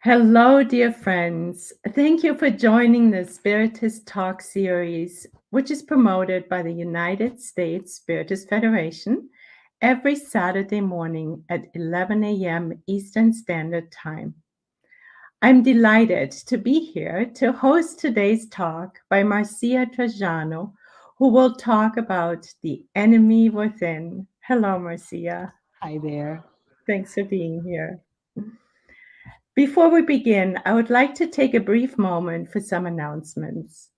Hello, dear friends. Thank you for joining the Spiritist Talk series, which is promoted by the United States Spiritist Federation every Saturday morning at 11 a.m. Eastern Standard Time. I'm delighted to be here to host today's talk by Marcia Trajano, who will talk about the enemy within. Hello, Marcia. Hi there. Thanks for being here. Before we begin, I would like to take a brief moment for some announcements.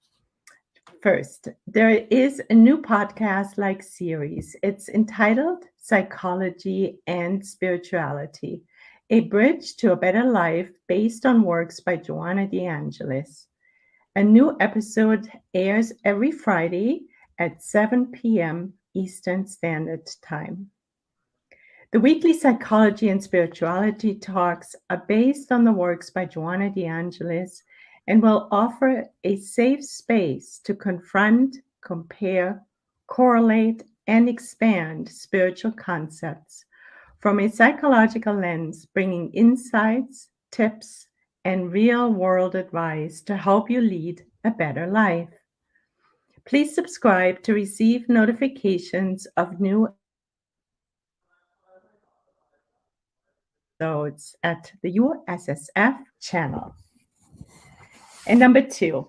First, there is a new podcast like series. It's entitled Psychology and Spirituality, a bridge to a better life based on works by Joanna De Angelis. A new episode airs every Friday at 7 p.m. Eastern Standard Time. The weekly psychology and spirituality talks are based on the works by Joanna De Angelis and will offer a safe space to confront, compare, correlate, and expand spiritual concepts from a psychological lens, bringing insights, tips, and real world advice to help you lead a better life. Please subscribe to receive notifications of new episodes at the USSF channel. And number two,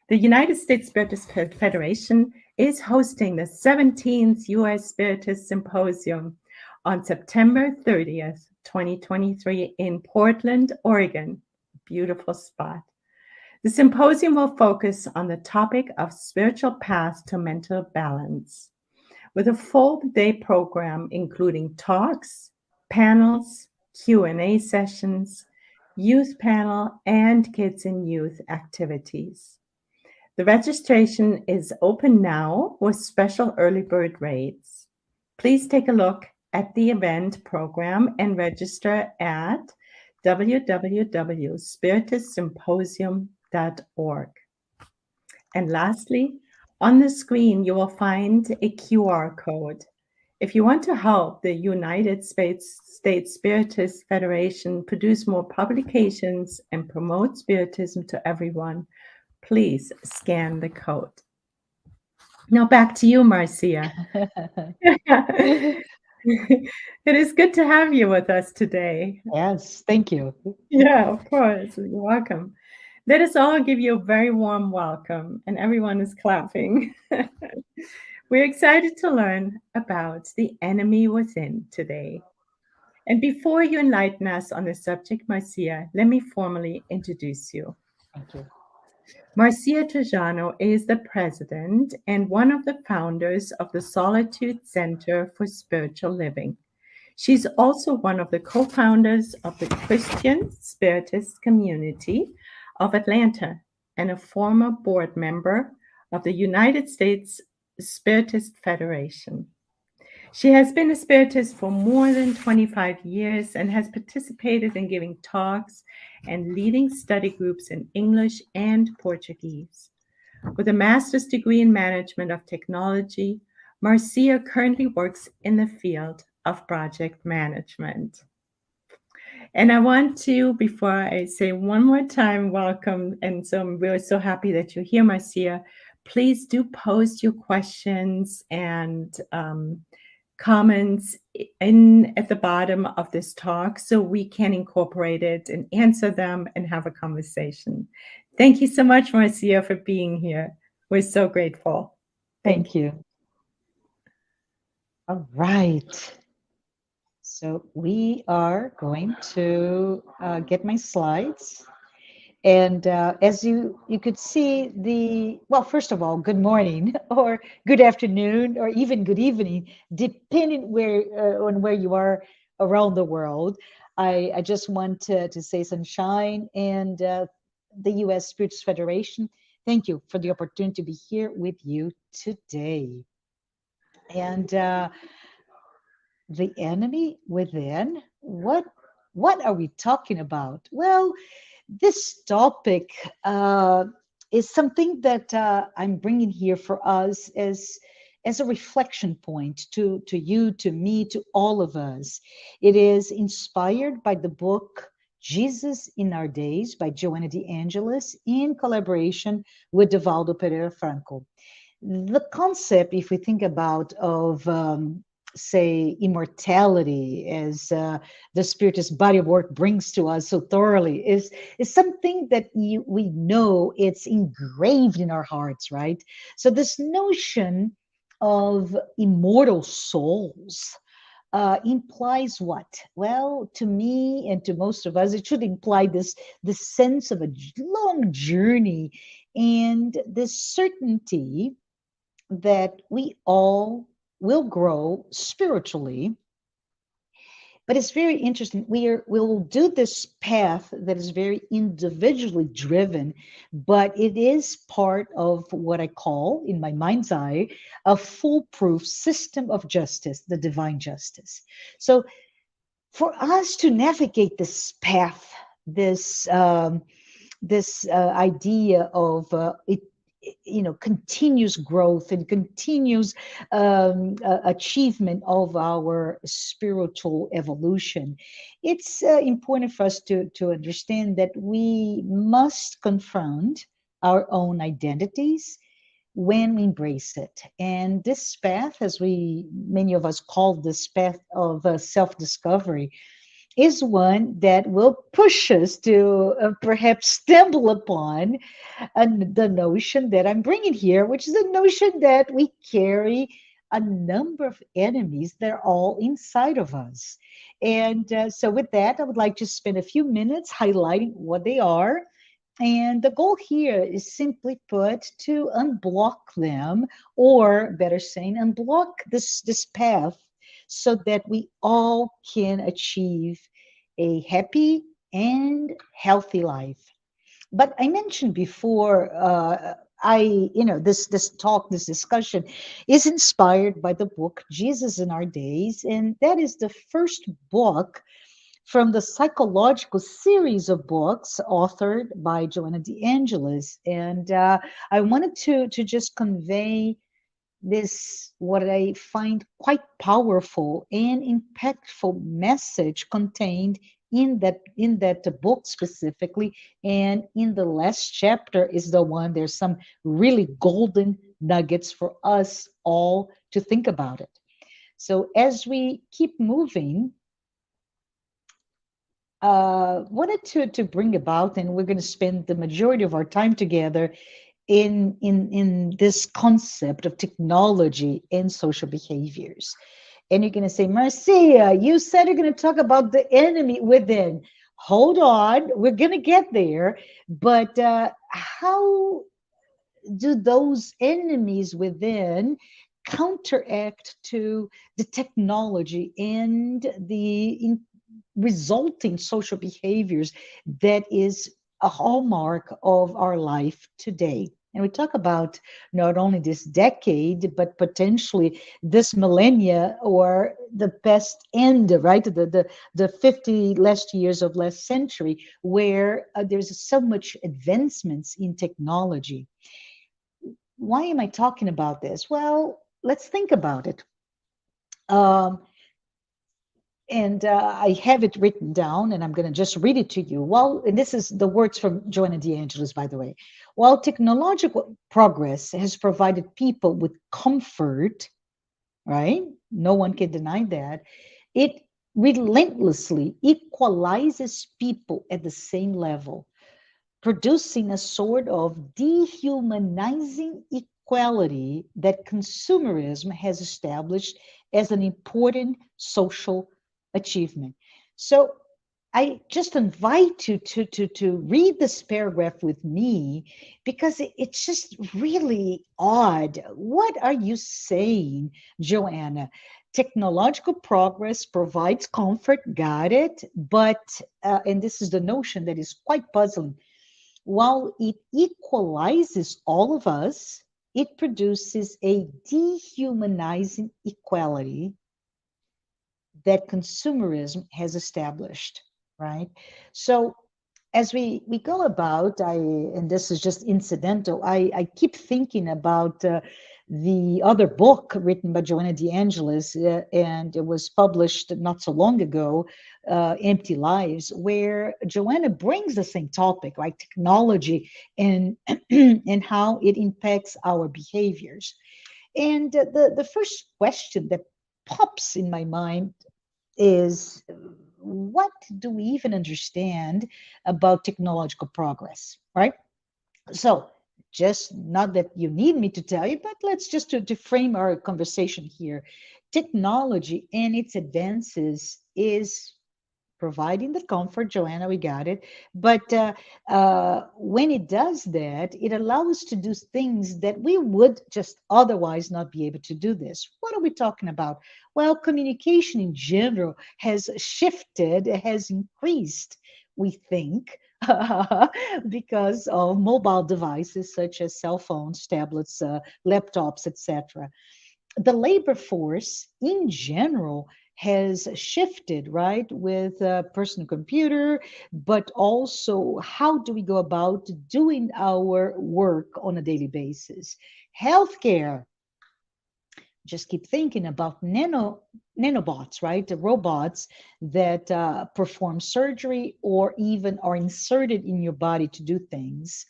the United States Spiritist Federation is hosting the 17th U.S. Spiritist Symposium on September 30th, 2023 in Portland, Oregon. Beautiful spot. The symposium will focus on the topic of spiritual paths to mental balance, with a full-day program including talks, panels, Q&A sessions, youth panel, and kids and youth activities. The registration is open now with special early bird rates. Please take a look at the event program and register at www.spiritistsymposium.org. And lastly, on the screen, you will find a QR code. If you want to help the United States Spiritist Federation produce more publications and promote Spiritism to everyone, please scan the code. Now back to you, Marcia. It is good to have you with us today. Yes, thank you. Yeah, of course. You're welcome. Let us all give you a very warm welcome, and everyone is clapping. We're excited to learn about the enemy within today. And before you enlighten us on the subject, Marcia, let me formally introduce you. Thank you. Marcia Trajano is the president and one of the founders of the Solitude Center for Spiritual Living. She's also one of the co-founders of the Christian Spiritist Community of Atlanta and a former board member of the United States Spiritist Federation. She has been a Spiritist for more than 25 years and has participated in giving talks and leading study groups in English and Portuguese. With a master's degree in management of technology, Marcia currently works in the field of project management. And I want to, before I say one more time, welcome. And so I'm really so happy that you're here, Marcia. Please do post your questions and comments in at the bottom of this talk so we can incorporate it and answer them and have a conversation. Thank you so much, Marcia, for being here. We're so grateful. Thank you. All right. So we are going to get my slides. And as you could see, well, first of all, good morning or good afternoon or even good evening, depending on where you are around the world. I just want to say sunshine and the U.S. Spiritist Federation. Thank you for the opportunity to be here with you today. And the enemy within, what are we talking about? Well, this topic is something that I'm bringing here for us as a reflection point to you, to me, to all of us. It is inspired by the book Jesus in Our Days by Joanna de Angelis in collaboration with Divaldo Pereira Franco. The concept, if we think about of say immortality as the spiritist body of work brings to us so thoroughly, is something that we know it's engraved in our hearts, right? So this notion of immortal souls implies what? Well, to me and to most of us, it should imply this sense of a long journey and this certainty that we all will grow spiritually. But it's very interesting. We'll do this path that is very individually driven, but it is part of what I call, in my mind's eye, a foolproof system of justice, the divine justice. So for us to navigate this path, this idea of it, continuous growth and continuous achievement of our spiritual evolution, it's important for us to understand that we must confront our own identities when we embrace it. And this path, as many of us call this path of self-discovery, is one that will push us to perhaps stumble upon the notion that I'm bringing here, which is the notion that we carry a number of enemies that are all inside of us. And so with that, I would like to spend a few minutes highlighting what they are. And the goal here is simply put to unblock them, or better saying, unblock this path so that we all can achieve a happy and healthy life. But I mentioned before, this discussion is inspired by the book Jesus in Our Days, and that is the first book from the psychological series of books authored by Joanna de Angelis. And I wanted to just convey this, what I find quite powerful and impactful message contained in that book specifically. And in the last chapter is the one, there's some really golden nuggets for us all to think about it. So as we keep moving, wanted to bring about, and we're going to spend the majority of our time together in this concept of technology and social behaviors. And you're going to say, Marcia, you said you're going to talk about the enemy within. Hold on, we're going to get there. But how do those enemies within counteract to the technology and the resulting social behaviors that is a hallmark of our life today? And we talk about not only this decade, but potentially this millennia or the past end, right? The 50 last years of last century, where there's so much advancements in technology. Why am I talking about this? Well, let's think about it. And I have it written down, and I'm going to just read it to you. Well, and this is the words from Joanna de Angelis, by the way. While technological progress has provided people with comfort, right? No one can deny that. It relentlessly equalizes people at the same level, producing a sort of dehumanizing equality that consumerism has established as an important social achievement. So I just invite you to read this paragraph with me, because it's just really odd. What are you saying, Joanna? Technological progress provides comfort, got it, but, and this is the notion that is quite puzzling, while it equalizes all of us, it produces a dehumanizing equality that consumerism has established, right? So as we go about, and this is just incidental, I keep thinking about the other book written by Joanna De Angelis, and it was published not so long ago, Empty Lives, where Joanna brings the same topic, like technology and, and how it impacts our behaviors. And the first question that pops in my mind is, what do we even understand about technological progress, right? So, just not that you need me to tell you, but let's just to frame our conversation here. Technology and its advances is providing the comfort, Joanna, we got it. But when it does that, it allows us to do things that we would just otherwise not be able to do this. What are we talking about? Well, communication in general has shifted, has increased, we think, because of mobile devices such as cell phones, tablets, laptops, etc. The labor force in general has shifted, right, with a personal computer, but also how do we go about doing our work on a daily basis? Healthcare, just keep thinking about nanobots, right? The robots that perform surgery or even are inserted in your body to do things.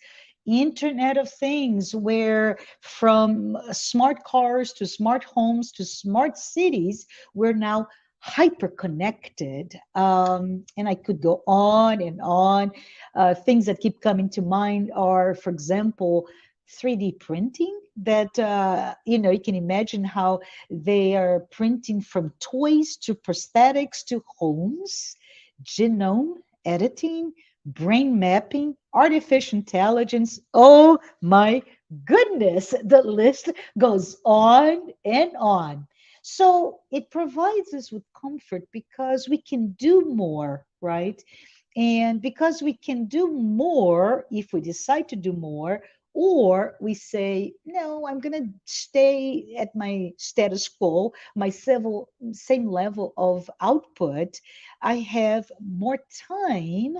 Internet of Things, where from smart cars to smart homes to smart cities, we're now hyper connected. And I could go on and on. Things that keep coming to mind are, for example, 3D printing, that you can imagine how they are printing from toys to prosthetics to homes, genome editing, brain mapping, artificial intelligence. Oh my goodness, the list goes on and on. So it provides us with comfort because we can do more, right? And because we can do more, if we decide to do more, or we say, no, I'm going to stay at my status quo, my same level of output, I have more time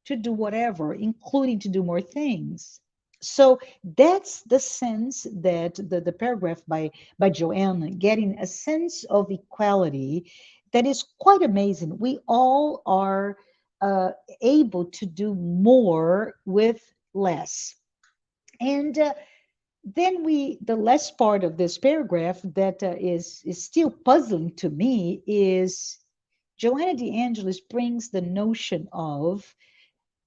to do whatever, including to do more things. So that's the sense that the paragraph by Joanna, getting a sense of equality that is quite amazing. We all are able to do more with less. And then the last part of this paragraph that is still puzzling to me is Joanna De Angelis brings the notion of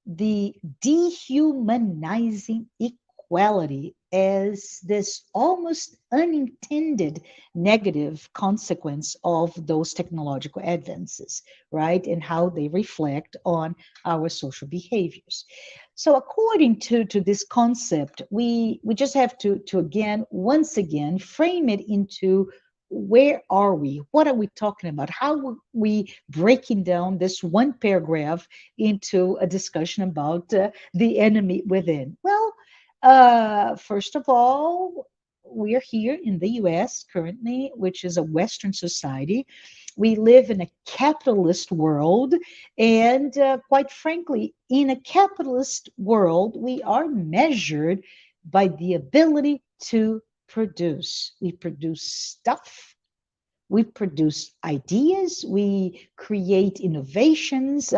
the dehumanizing equality as this almost unintended negative consequence of those technological advances, right? And how they reflect on our social behaviors. So according to this concept, we just have to again, once again, frame it into where are we? What are we talking about? How are we breaking down this one paragraph into a discussion about the enemy within? Well, first of all, we are here in the US currently, which is a Western society. We live in a capitalist world. And quite frankly, in a capitalist world, we are measured by the ability to produce. We produce stuff, we produce ideas, we create innovations.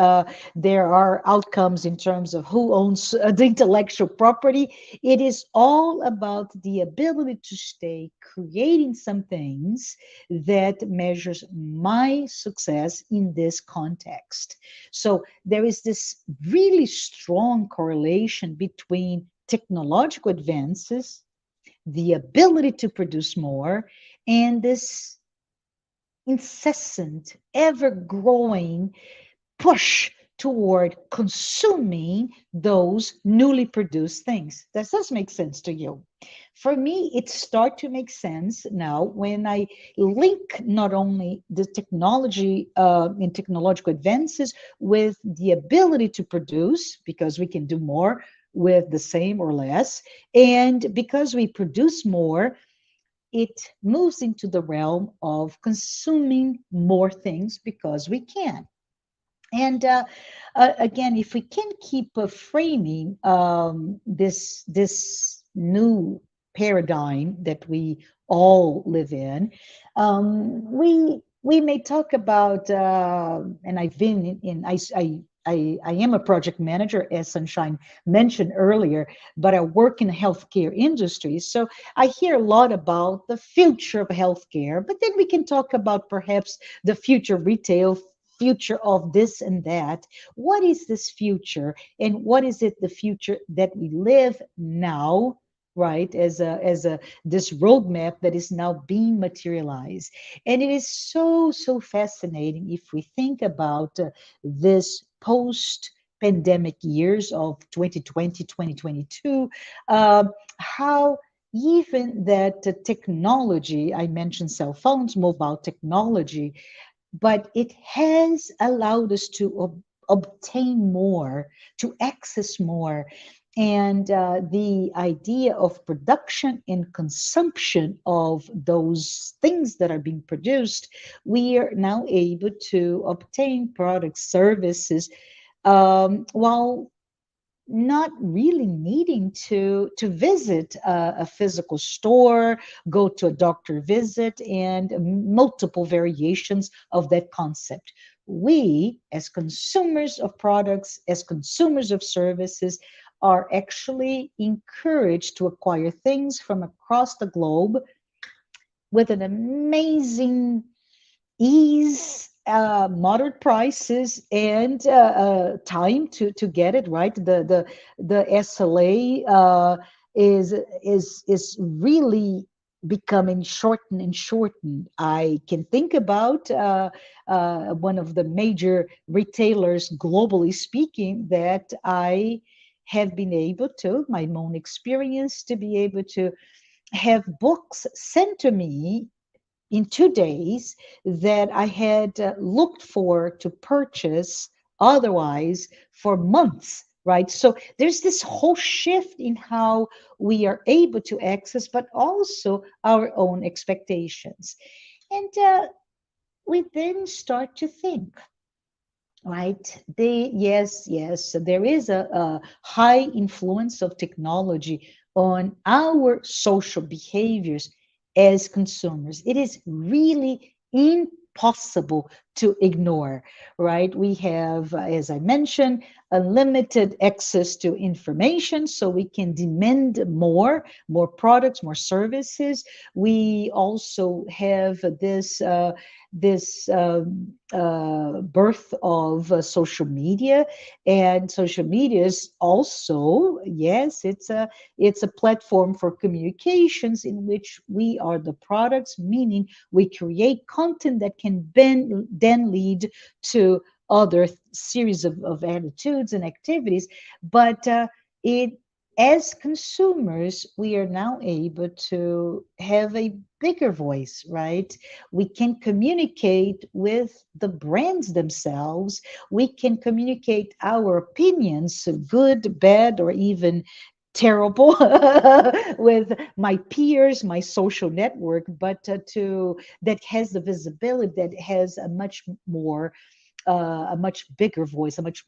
There are outcomes in terms of who owns the intellectual property. It is all about the ability to stay creating some things that measures my success in this context. So there is this really strong correlation between technological advances, the ability to produce more, and this incessant, ever growing push toward consuming those newly produced things. Does this make sense to you? For me, it starts to make sense now when I link not only the technology and technological advances with the ability to produce, because we can do more with the same or less, and because we produce more, it moves into the realm of consuming more things because we can. And again, if we can keep framing this new paradigm that we all live in. We may talk about, and I've been in I am a project manager, as Sunshine mentioned earlier, but I work in the healthcare industry. So I hear a lot about the future of healthcare, but then we can talk about perhaps the future of retail, future of this and that. What is this future, and what is it the future that we live now, right, as a this roadmap that is now being materialized? And it is so fascinating if we think about this post pandemic years of 2020, 2022, how even that technology, I mentioned cell phones, mobile technology, but it has allowed us to obtain more, to access more. And the idea of production and consumption of those things that are being produced, we are now able to obtain products, services, while not really needing to visit a physical store, go to a doctor visit, and multiple variations of that concept. We, as consumers of products, as consumers of services, are actually encouraged to acquire things from across the globe with an amazing ease, moderate prices, and time to get it right. The SLA is really becoming shortened and shortened. I can think about one of the major retailers, globally speaking, that I have been able to, my own experience, to be able to have books sent to me in 2 days that I had looked for to purchase otherwise for months, right? So there's this whole shift in how we are able to access, but also our own expectations. And we then start to think, right? Yes, there is a high influence of technology on our social behaviors as consumers. It is really impossible to ignore, right? We have, as I mentioned, unlimited access to information, so we can demand more products, more services. We also have this birth of social media, and social media is also, yes, it's a platform for communications in which we are the products, meaning we create content that can then lead to other series of attitudes and activities. But it as consumers, we are now able to have a bigger voice, right? We can communicate with the brands themselves. We can communicate our opinions, good, bad, or even terrible, with my peers, my social network, but to that has the visibility, that has a much bigger voice, a much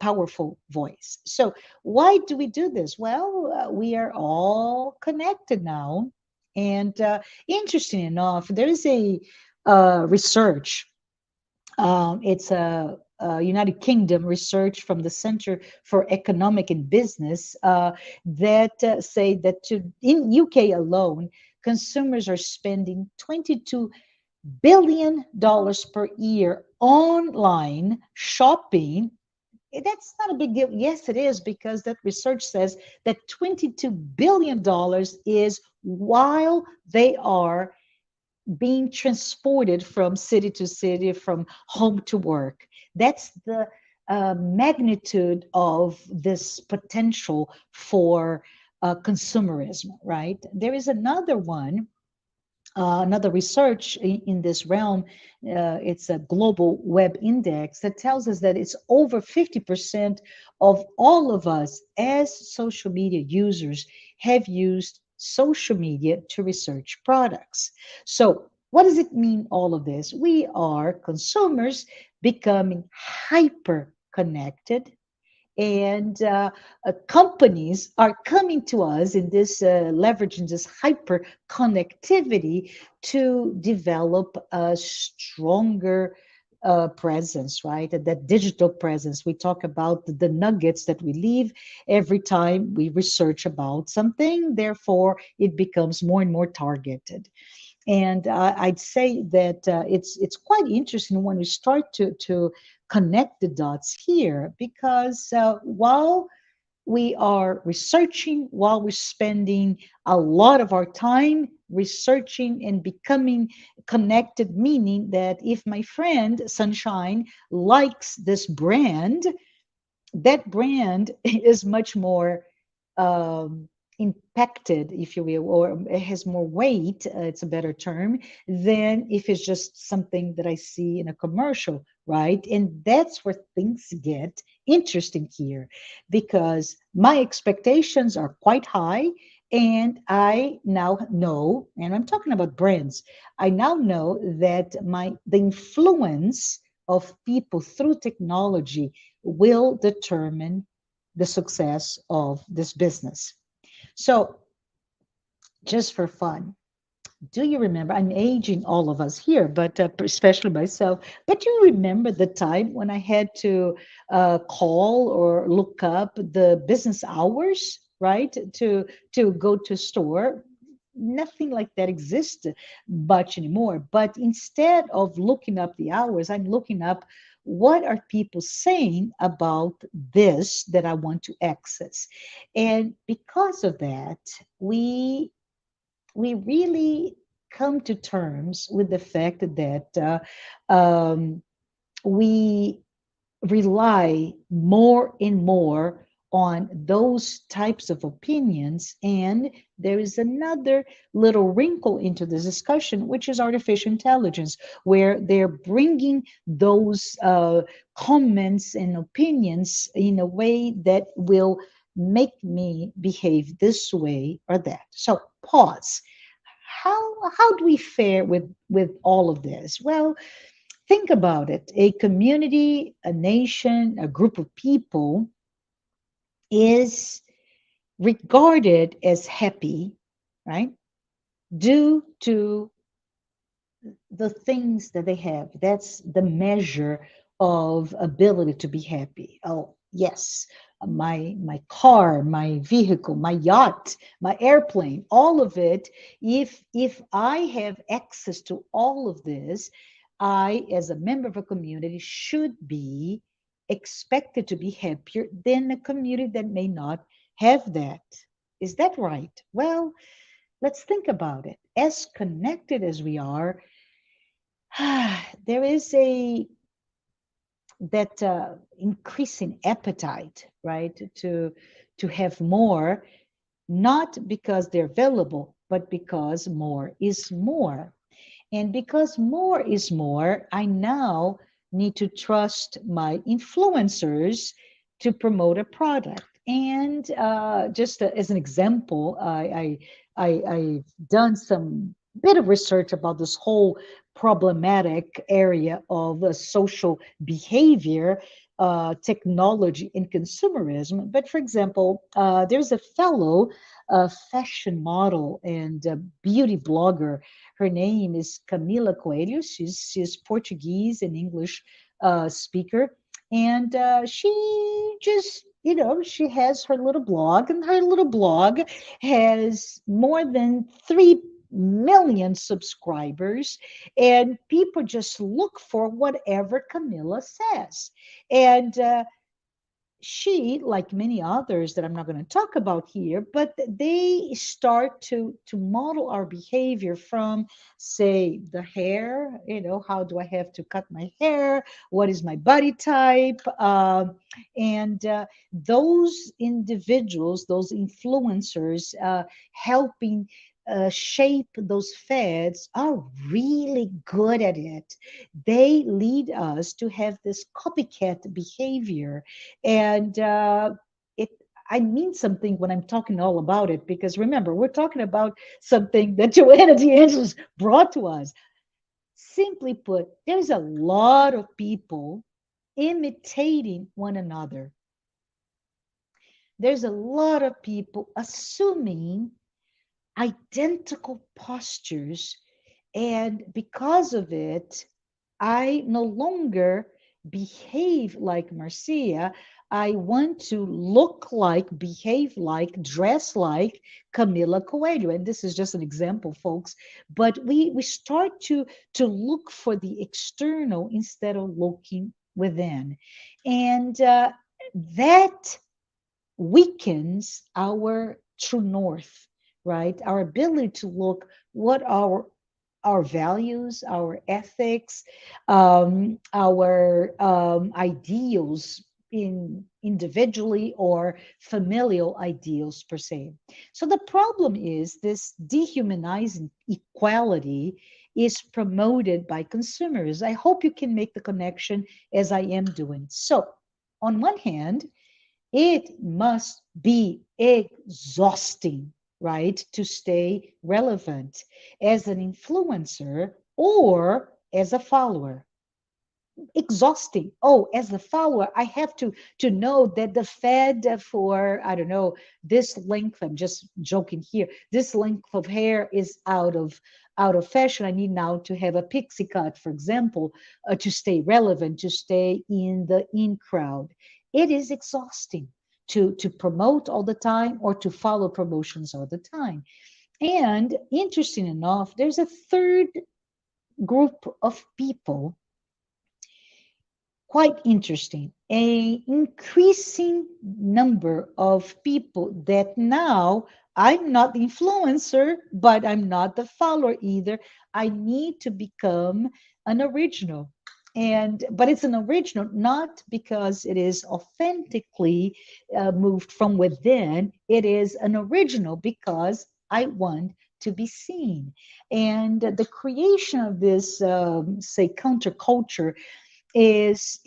powerful voice. So why do we do this? Well, we are all connected now. And interesting enough, there is a research. It's a United Kingdom research from the Center for Economic and Business that say that in UK alone, consumers are spending $22 billion per year online shopping. That's not a big deal. Yes, it is, because that research says that $22 billion is while they are being transported from city to city, from home to work. That's the magnitude of this potential for consumerism, right? There is another one, another research in this realm. It's a global web index that tells us that it's over 50% of all of us as social media users have used social media to research products. So what does it mean, all of this? We are consumers becoming hyper connected And companies are coming to us in this leveraging this hyper connectivity to develop a stronger presence, right? That digital presence. We talk about the nuggets that we leave every time we research about something. Therefore, it becomes more and more targeted. And I'd say that it's quite interesting when we start to connect the dots here, because while we are researching, while we're spending a lot of our time researching and becoming connected, meaning that if my friend Sunshine likes this brand, that brand is much more impacted, if you will, or it has more weight, it's a better term, than if it's just something that I see in a commercial, right? And that's where things get interesting here, because my expectations are quite high. And I now know, and I'm talking about brands, I now know that the influence of people through technology will determine the success of this business. So, just for fun, do you remember? I'm aging all of us here, but especially myself. But do you remember the time when I had to call or look up the business hours, right? To go to a store. Nothing like that exists much anymore. But instead of looking up the hours, I'm looking up what are people saying about this that I want to access. And because of that, we really come to terms with the fact that we rely more and more on those types of opinions. And there is another little wrinkle into this discussion, which is artificial intelligence, where they're bringing those comments and opinions in a way that will make me behave this way or that. So pause. How do we fare with all of this? Well, think about it. A community, a nation, a group of people is regarded as happy, right? Due to the things that they have. That's the measure of ability to be happy. Oh, yes, my car, my vehicle, my yacht, my airplane, all of it. If I have access to all of this, I, as a member of a community, should be expected to be happier than a community that may not have that. Is that right? Well, let's think about it. As connected as we are, there is that increasing appetite, right, to have more, not because they're available, but because more is more. And because more is more, I now need to trust my influencers to promote a product. And just as an example, I've done some bit of research about this whole problematic area of social behavior, technology, and consumerism. But for example, there's a fellow fashion model and beauty blogger. Her name is Camila Coelho. She's Portuguese and English speaker, and she just, she has her little blog, and her little blog has more than 3 million subscribers, and people just look for whatever Camila says. And she, like many others that I'm not going to talk about here, but they start to model our behavior from, say, the hair. How do I have to cut my hair? What is my body type? And those individuals, those influencers, helping shape those fads are really good at it. They lead us to have this copycat behavior. And it I mean something when I'm talking all about it, because remember, we're talking about something that Joanna DeAngelis brought to us. Simply put, there's a lot of people imitating one another. there's a lot of people assuming identical postures, and because of it, I no longer behave like Marcia. I want to look like, behave like, dress like Camila Coelho. And this is just an example, folks. But we start to look for the external instead of looking within. And that weakens our true north, right? Our ability to look what our values, our ethics, our ideals in individually or familial ideals per se. So the problem is this dehumanizing equality is promoted by consumers. I hope you can make the connection as I am doing. So on one hand, it must be exhausting, right, to stay relevant as an influencer or as a follower. Exhausting. Oh, as a follower, I have to know that the fed for, I don't know, this length, I'm just joking here, this length of hair is out of fashion. I need now to have a pixie cut, for example, to stay relevant, to stay in the in crowd. It is exhausting to promote all the time or to follow promotions all the time. And interesting enough, there's a third group of people, quite interesting, a increasing number of people that now I'm not the influencer, but I'm not the follower either. I need to become an original. And but it's an original not because it is authentically moved from within. It is an original because I want to be seen. And the creation of this say counterculture is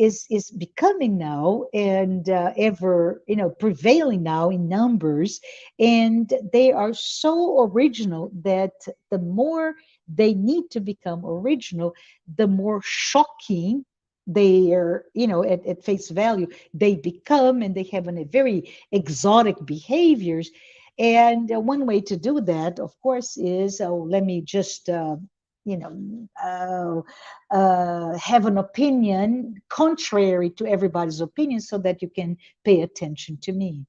becoming now and ever prevailing now in numbers, and they are so original that the more they need to become original, the more shocking they are, at face value they become, and they have a very exotic behaviors. And one way to do that, of course, is let me just you know, have an opinion contrary to everybody's opinion so that you can pay attention to me.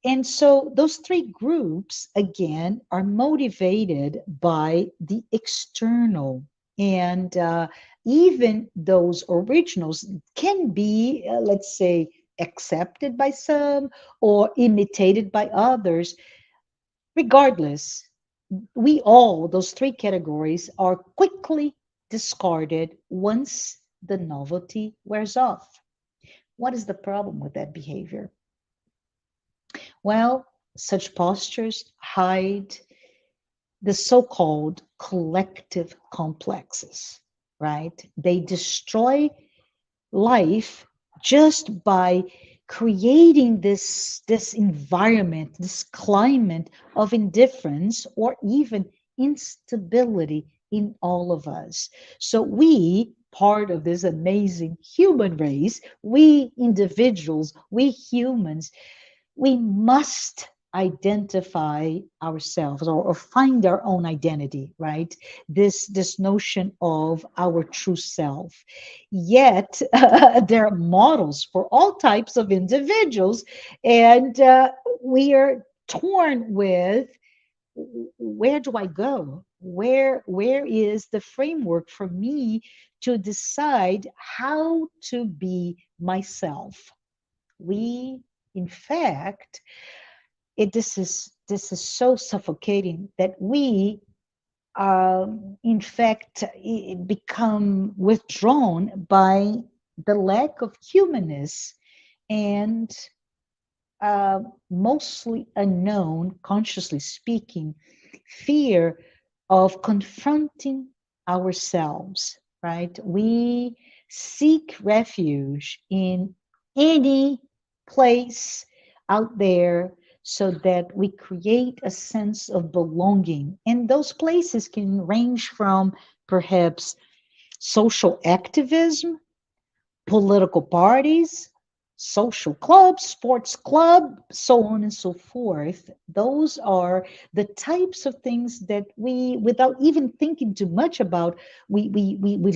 And so those three groups, again, are motivated by the external. And even those originals can be, let's say, accepted by some or imitated by others. Regardless, we all, those three categories, are quickly discarded once the novelty wears off. What is the problem with that behavior? Well, such postures hide the so-called collective complexes, right? They destroy life just by creating this environment, this climate of indifference or even instability in all of us. So we, part of this amazing human race, we individuals, we humans, we must identify ourselves or find our own identity, right? This notion of our true self. Yet there are models for all types of individuals, and we are torn with, where do I go? Where is the framework for me to decide how to be myself? We, in fact, this is so suffocating that we in fact become withdrawn by the lack of humanness and mostly unknown, consciously speaking, fear of confronting ourselves, right? We seek refuge in any place out there so that we create a sense of belonging. And those places can range from perhaps social activism, political parties, social club, sports club, so on and so forth. Those are the types of things that we, without even thinking too much about, we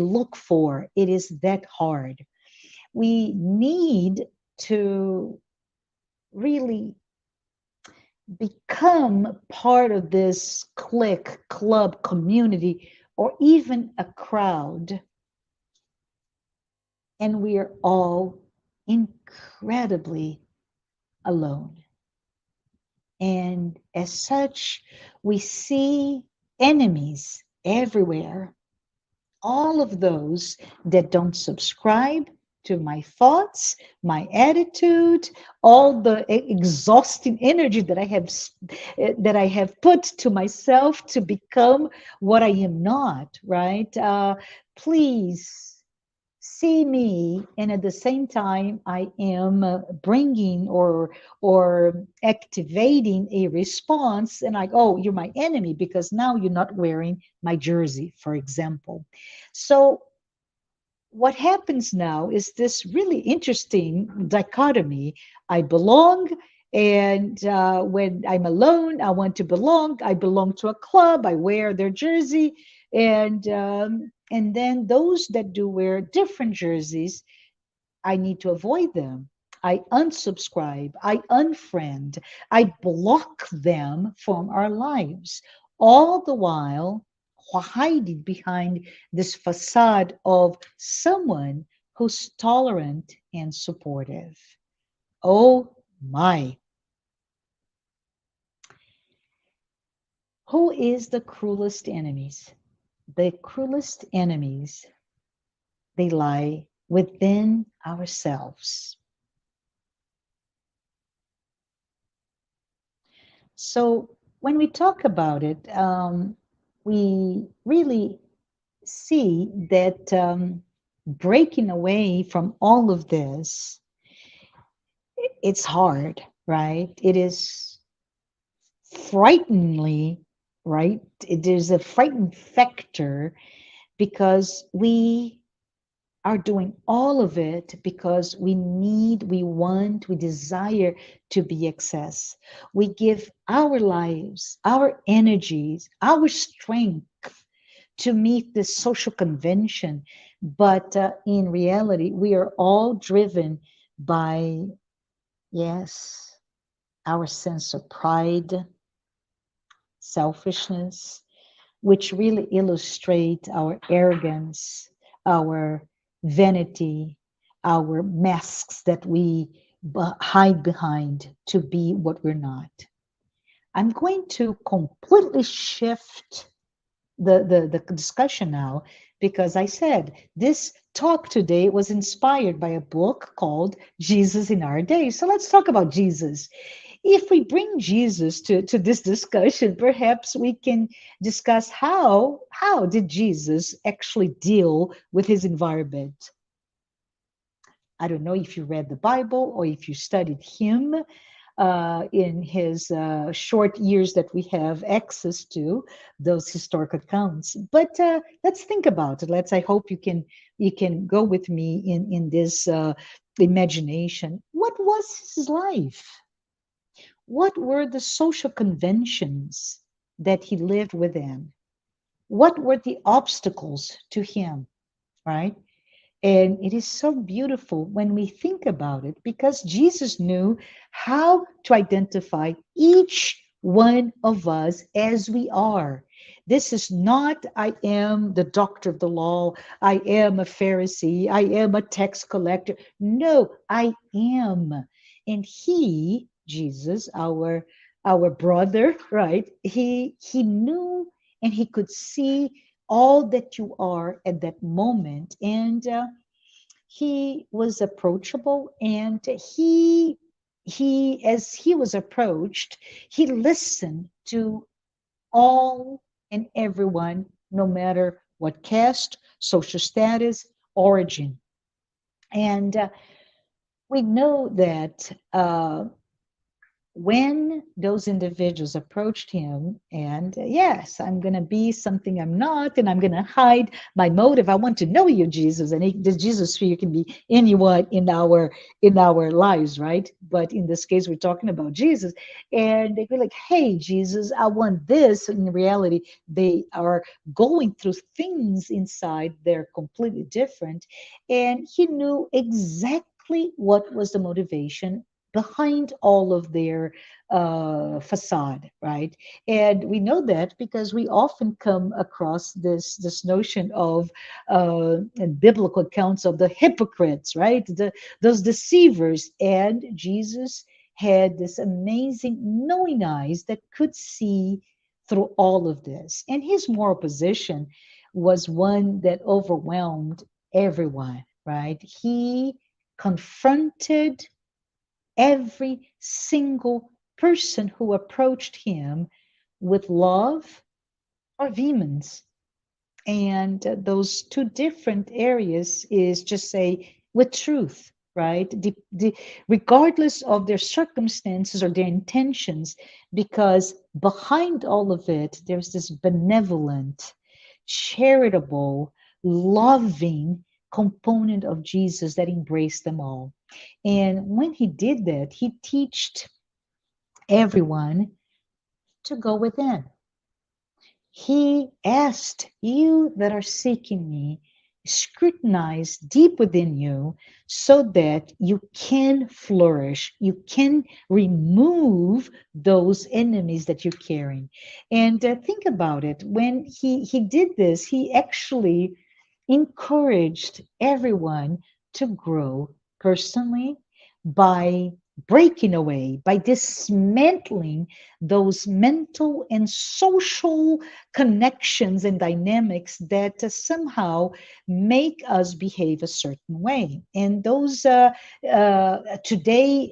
look for. It is that hard. We need to really become part of this clique, club, community, or even a crowd. And we are all incredibly alone. And as such, we see enemies everywhere. All of those that don't subscribe to my thoughts, my attitude, all the exhausting energy that I have put to myself to become what I am not, right? Please see me, and at the same time I am bringing or activating a response, and like, oh, you're my enemy because now you're not wearing my jersey, for example. So what happens now is this really interesting dichotomy. I belong, and when I'm alone, I want to belong. I belong to a club. I wear their jersey, and then those that do wear different jerseys, I need to avoid them. I unsubscribe. I unfriend. I block them from our lives. All the while hiding behind this facade of someone who's tolerant and supportive. Oh my. Who is the cruelest enemies? The cruelest enemies, they lie within ourselves. So when we talk about it, we really see that breaking away from all of this, it's hard, right? It is frighteningly, right? It is a frightening factor because we are doing all of it because we need, we want, we desire to be accessed. We give our lives, our energies, our strength to meet this social convention. But in reality, we are all driven by, yes, our sense of pride, selfishness, which really illustrate our arrogance, our vanity, our masks that we hide behind to be what we're not. I'm going to completely shift the discussion now, because I said this talk today was inspired by a book called Jesus in Our Day. So let's talk about Jesus. If we bring Jesus to this discussion, perhaps we can discuss how did Jesus actually deal with his environment. I don't know if you read the Bible or if you studied him in his short years that we have access to those historic accounts. But let's think about it. I hope you can go with me in this imagination. What was his life? What were the social conventions that he lived within? What were the obstacles to him, right? And it is so beautiful when we think about it, because Jesus knew how to identify each one of us as we are. This is not, I am the doctor of the law, I am a Pharisee, I am a tax collector. No, I am. And he, Jesus, our brother, right? He knew and he could see all that you are at that moment. And he was approachable, and he as he was approached, he listened to all and everyone, no matter what caste, social status, origin. And we know that when those individuals approached him and yes, I'm going to be something I'm not, and I'm going to hide my motive. I want to know you, Jesus. And the Jesus figure can be anyone in our lives, right? But in this case, we're talking about Jesus. And they go like, hey, Jesus, I want this. In reality, they are going through things inside. They're completely different. And he knew exactly what was the motivation behind all of their facade, right? And we know that because we often come across this notion of biblical accounts of the hypocrites, right? Those deceivers. And Jesus had this amazing knowing eyes that could see through all of this. And his moral position was one that overwhelmed everyone, right? He confronted every single person who approached him with love or vehemence. And those two different areas is just say with truth, right? Regardless of their circumstances or their intentions, because behind all of it, there's this benevolent, charitable, loving component of Jesus that embraced them all. And when he did that, he taught everyone to go within. He asked, you that are seeking me, scrutinize deep within you so that you can flourish. You can remove those enemies that you're carrying. And think about it. When he did this, he actually encouraged everyone to grow personally by breaking away, by dismantling those mental and social connections and dynamics that somehow make us behave a certain way. And those, today,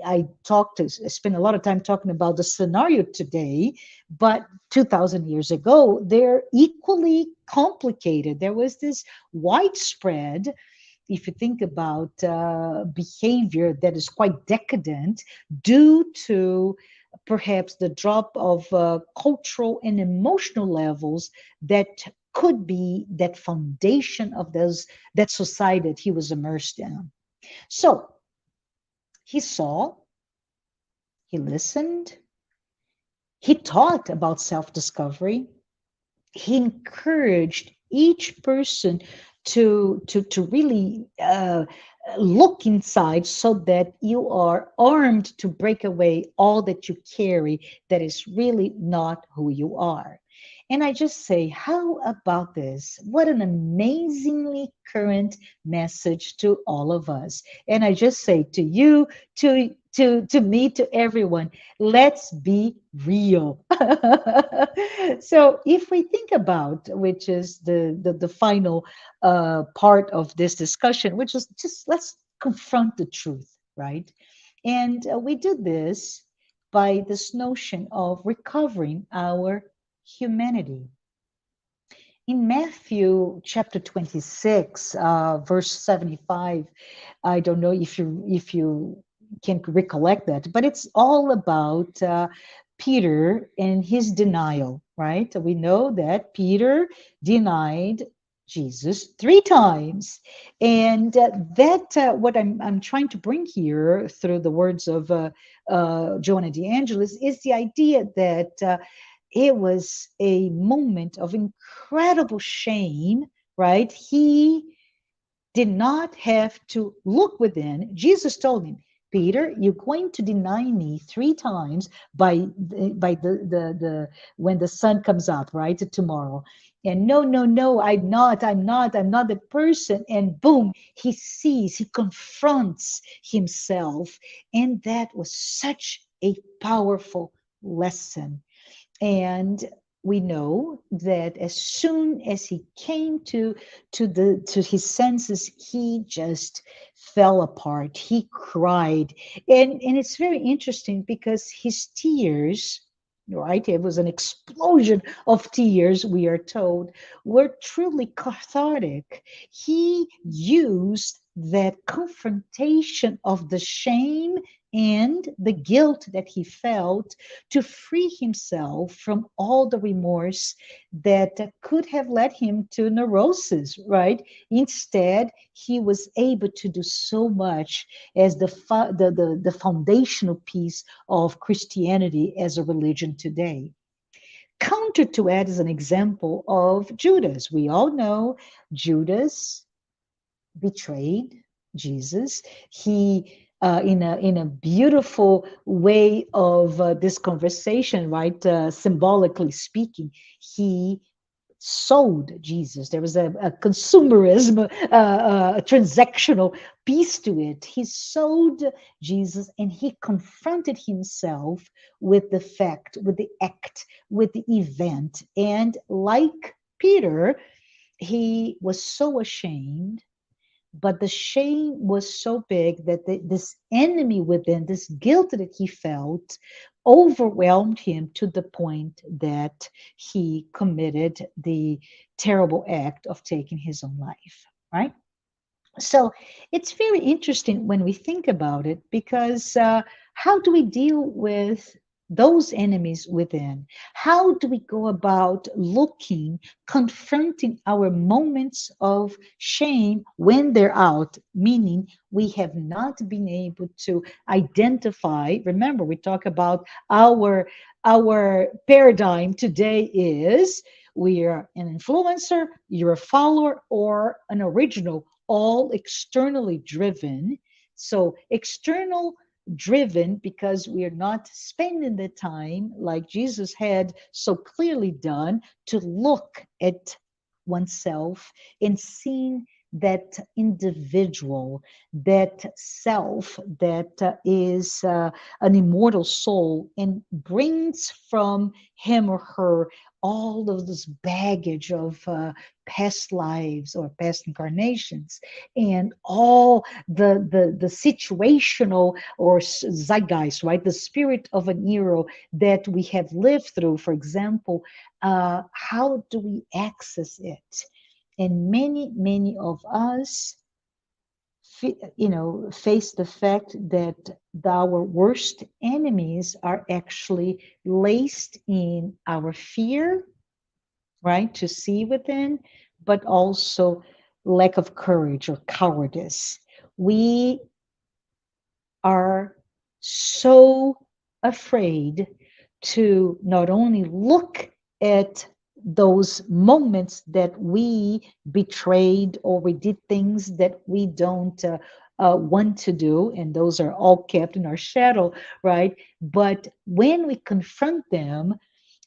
I spent a lot of time talking about the scenario today, but 2,000 years ago, they're equally complicated. There was this widespread, if you think about behavior that is quite decadent due to perhaps the drop of cultural and emotional levels that could be that foundation of that society that he was immersed in. So he saw, he listened, he taught about self-discovery, he encouraged each person to really look inside so that you are armed to break away all that you carry that is really not who you are. And I just say, how about this? What an amazingly current message to all of us. And I just say to you, to me, to everyone, let's be real. So if we think about, which is the final part of this discussion, which is just let's confront the truth, right? And we do this by this notion of recovering our humanity. In Matthew chapter 26, verse 75, I don't know if you can recollect that, but it's all about Peter and his denial, right? We know that Peter denied Jesus 3 times, and what I'm trying to bring here through the words of Joanna De Angelis is the idea that it was a moment of incredible shame, right? He did not have to look within. Jesus told him, Peter, you're going to deny me 3 times by the when the sun comes up, right? Tomorrow. And no, I'm not the person. And boom, he sees, he confronts himself. And that was such a powerful lesson. And we know that as soon as he came to his senses, he just fell apart. He cried, and it's very interesting because his tears, right? It was an explosion of tears. We are told were truly cathartic. He used that confrontation of the shame and the guilt that he felt to free himself from all the remorse that could have led him to neurosis, right? Instead, he was able to do so much as the foundational piece of Christianity as a religion today. Counter to that is an example of Judas. We all know Judas betrayed Jesus. He, in a beautiful way of this conversation, right? Symbolically speaking, he sold Jesus. There was a consumerism, a transactional piece to it. He sold Jesus, and he confronted himself with the fact, with the act, with the event. And like Peter, he was so ashamed, but the shame was so big that this enemy within, this guilt that he felt, overwhelmed him to the point that he committed the terrible act of taking his own life, right? So it's very interesting when we think about it, because how do we deal with those enemies within? How do we go about looking, confronting our moments of shame when they're out, meaning we have not been able to identify? Remember, we talk about our paradigm today is we are an influencer, you're a follower, or an original, all externally driven. So external driven because we are not spending the time like Jesus had so clearly done to look at oneself and seeing that individual, that self that is an immortal soul and brings from him or her all of this baggage of past lives or past incarnations, and all the situational or zeitgeist, right? The spirit of an era that we have lived through. For example, how do we access it? And many of us, face the fact that our worst enemies are actually laced in our fear, right? To see within, but also lack of courage or cowardice. We are so afraid to not only look at those moments that we betrayed or we did things that we don't want to do, and those are all kept in our shadow, right? But when we confront them,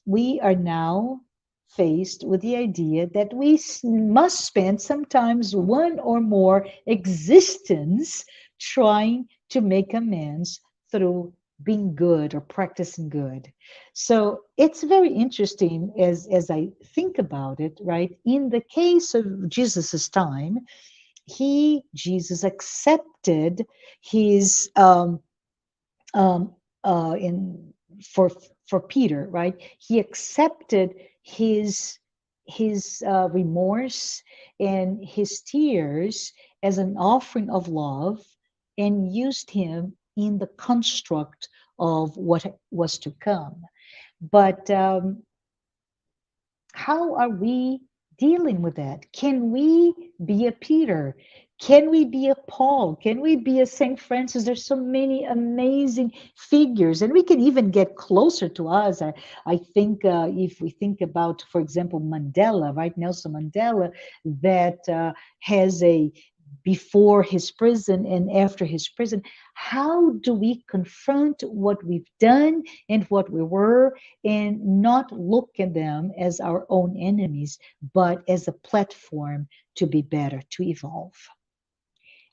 we are now faced with the idea that we must spend sometimes one or more existence trying to make amends through being good or practicing good. So it's very interesting as I think about it, right? In the case of Jesus's time, Jesus accepted his in for Peter, right? He accepted his remorse and his tears as an offering of love, and used him in the construct of what was to come. But how are we dealing with that? Can we be a Peter? Can we be a Paul? Can we be a St. Francis? There's so many amazing figures, and we can even get closer to us. I think if we think about, for example, Mandela, right? Nelson Mandela, that has a before his prison and after his prison. How do we confront what we've done and what we were, and not look at them as our own enemies, but as a platform to be better, to evolve?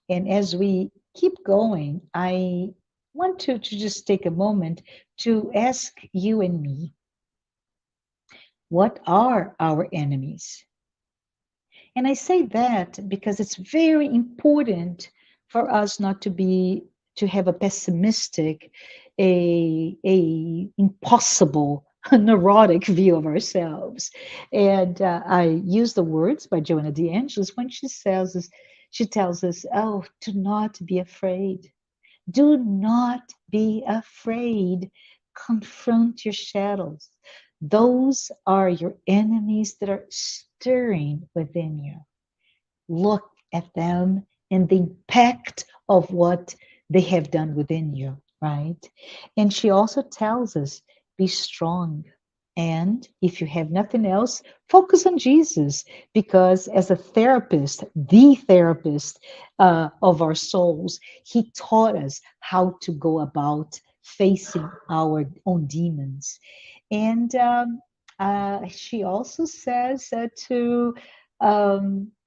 And as we keep going, I want to just take a moment to ask you and me, what are our enemies? And I say that because it's very important for us not to have a pessimistic, a impossible, neurotic view of ourselves. And I use the words by Joanna de Angelis when she says, she tells us, oh, do not be afraid. Do not be afraid. Confront your shadows. Those are your enemies that are stirring within you. Look at them and the impact of what they have done within you, right? And she also tells us, be strong. And if you have nothing else, focus on Jesus, because as a therapist, the therapist of our souls, he taught us how to go about facing our own demons. And she also says to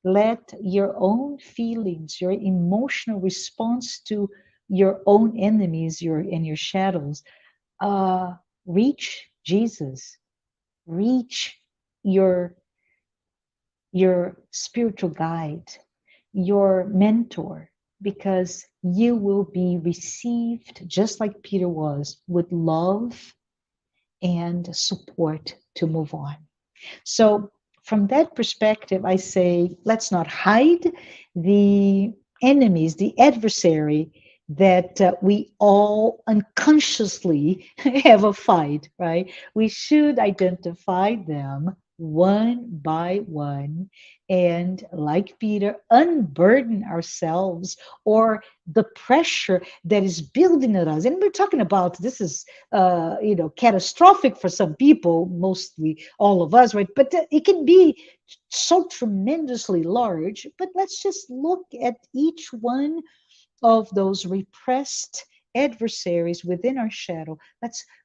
let your own feelings, your emotional response to your own enemies, your shadows, reach Jesus, reach your spiritual guide, your mentor, because you will be received just like Peter was, with love and support to move on. So from that perspective, I say, let's not hide the enemies, the adversary that we all unconsciously have a fight, right? We should identify them one by one, and like Peter, unburden ourselves or the pressure that is building at us. And we're talking about, this is catastrophic for some people, mostly all of us, right? But it can be so tremendously large. But let's just look at each one of those repressed adversaries within our shadow.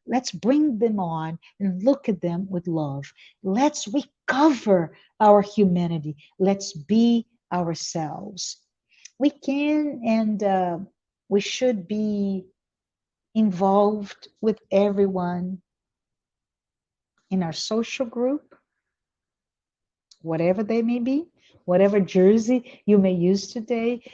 Let's bring them on and look at them with love. Let's recover our humanity. Let's be ourselves. We can and we should be involved with everyone in our social group, whatever they may be, whatever jersey you may use today,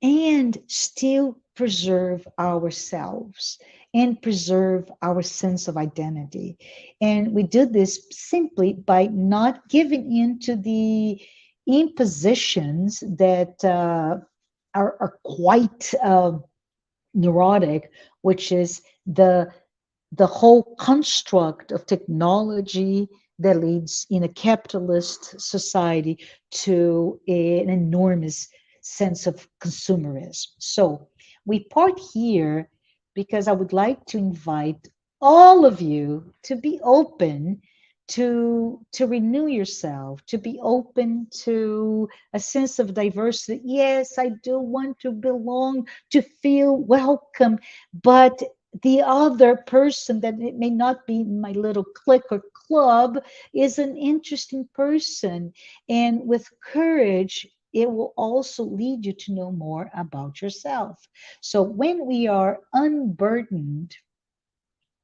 and still preserve ourselves and preserve our sense of identity. And we do this simply by not giving in to the impositions that are quite neurotic, which is the whole construct of technology that leads in a capitalist society to an enormous sense of consumerism. So we part here because I would like to invite all of you to be open to renew yourself, to be open to a sense of diversity. Yes, I do want to belong, to feel welcome, but the other person that it may not be in my little clique or club is an interesting person. And with courage, it will also lead you to know more about yourself. So when we are unburdened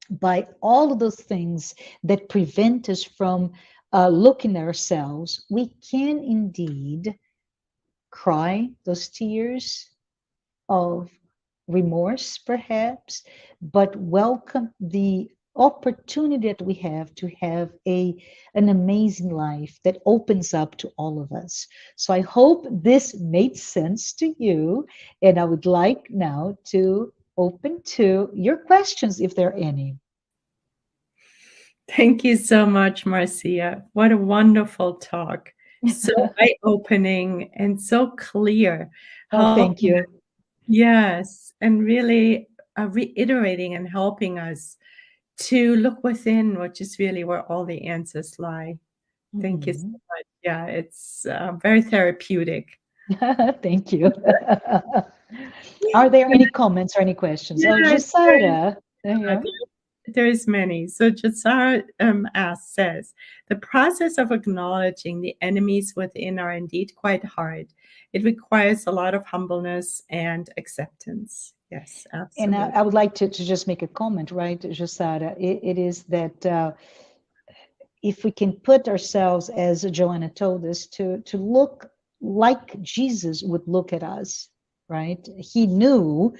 by all of those things that prevent us from looking at ourselves, we can indeed cry those tears of remorse, perhaps, but welcome the opportunity that we have to have an amazing life that opens up to all of us. So I hope this made sense to you, and I would like now to open to your questions if there are any. Thank you so much, Marcia. What a wonderful talk. So eye-opening and so clear. Oh, thank you. Yes, and really reiterating and helping us to look within, which is really where all the answers lie. Thank you so much. Yeah, it's very therapeutic. Thank you. Are there any comments or any questions? Oh, Yes, Jusara. Yeah. there's many. So Jasara says, the process of acknowledging the enemies within are indeed quite hard. It requires a lot of humbleness and acceptance. Yes, absolutely. And I would like to just make a comment, right, Jusara? It is that if we can put ourselves, as Joanna told us, to look like Jesus would look at us, right? He knew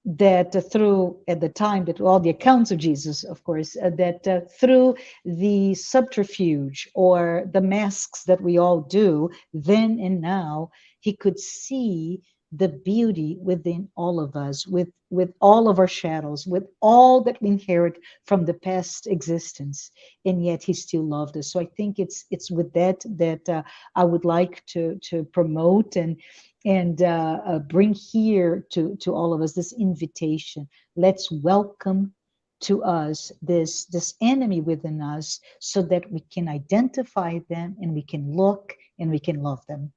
that through, at the time, that all the accounts of Jesus, of course, that through the subterfuge or the masks that we all do then and now, he could see the beauty within all of us, with all of our shadows, with all that we inherit from the past existence, and yet he still loved us. So I think it's with that I would like to promote and bring here to all of us this invitation. Let's welcome to us this enemy within us, so that we can identify them and we can look and we can love them.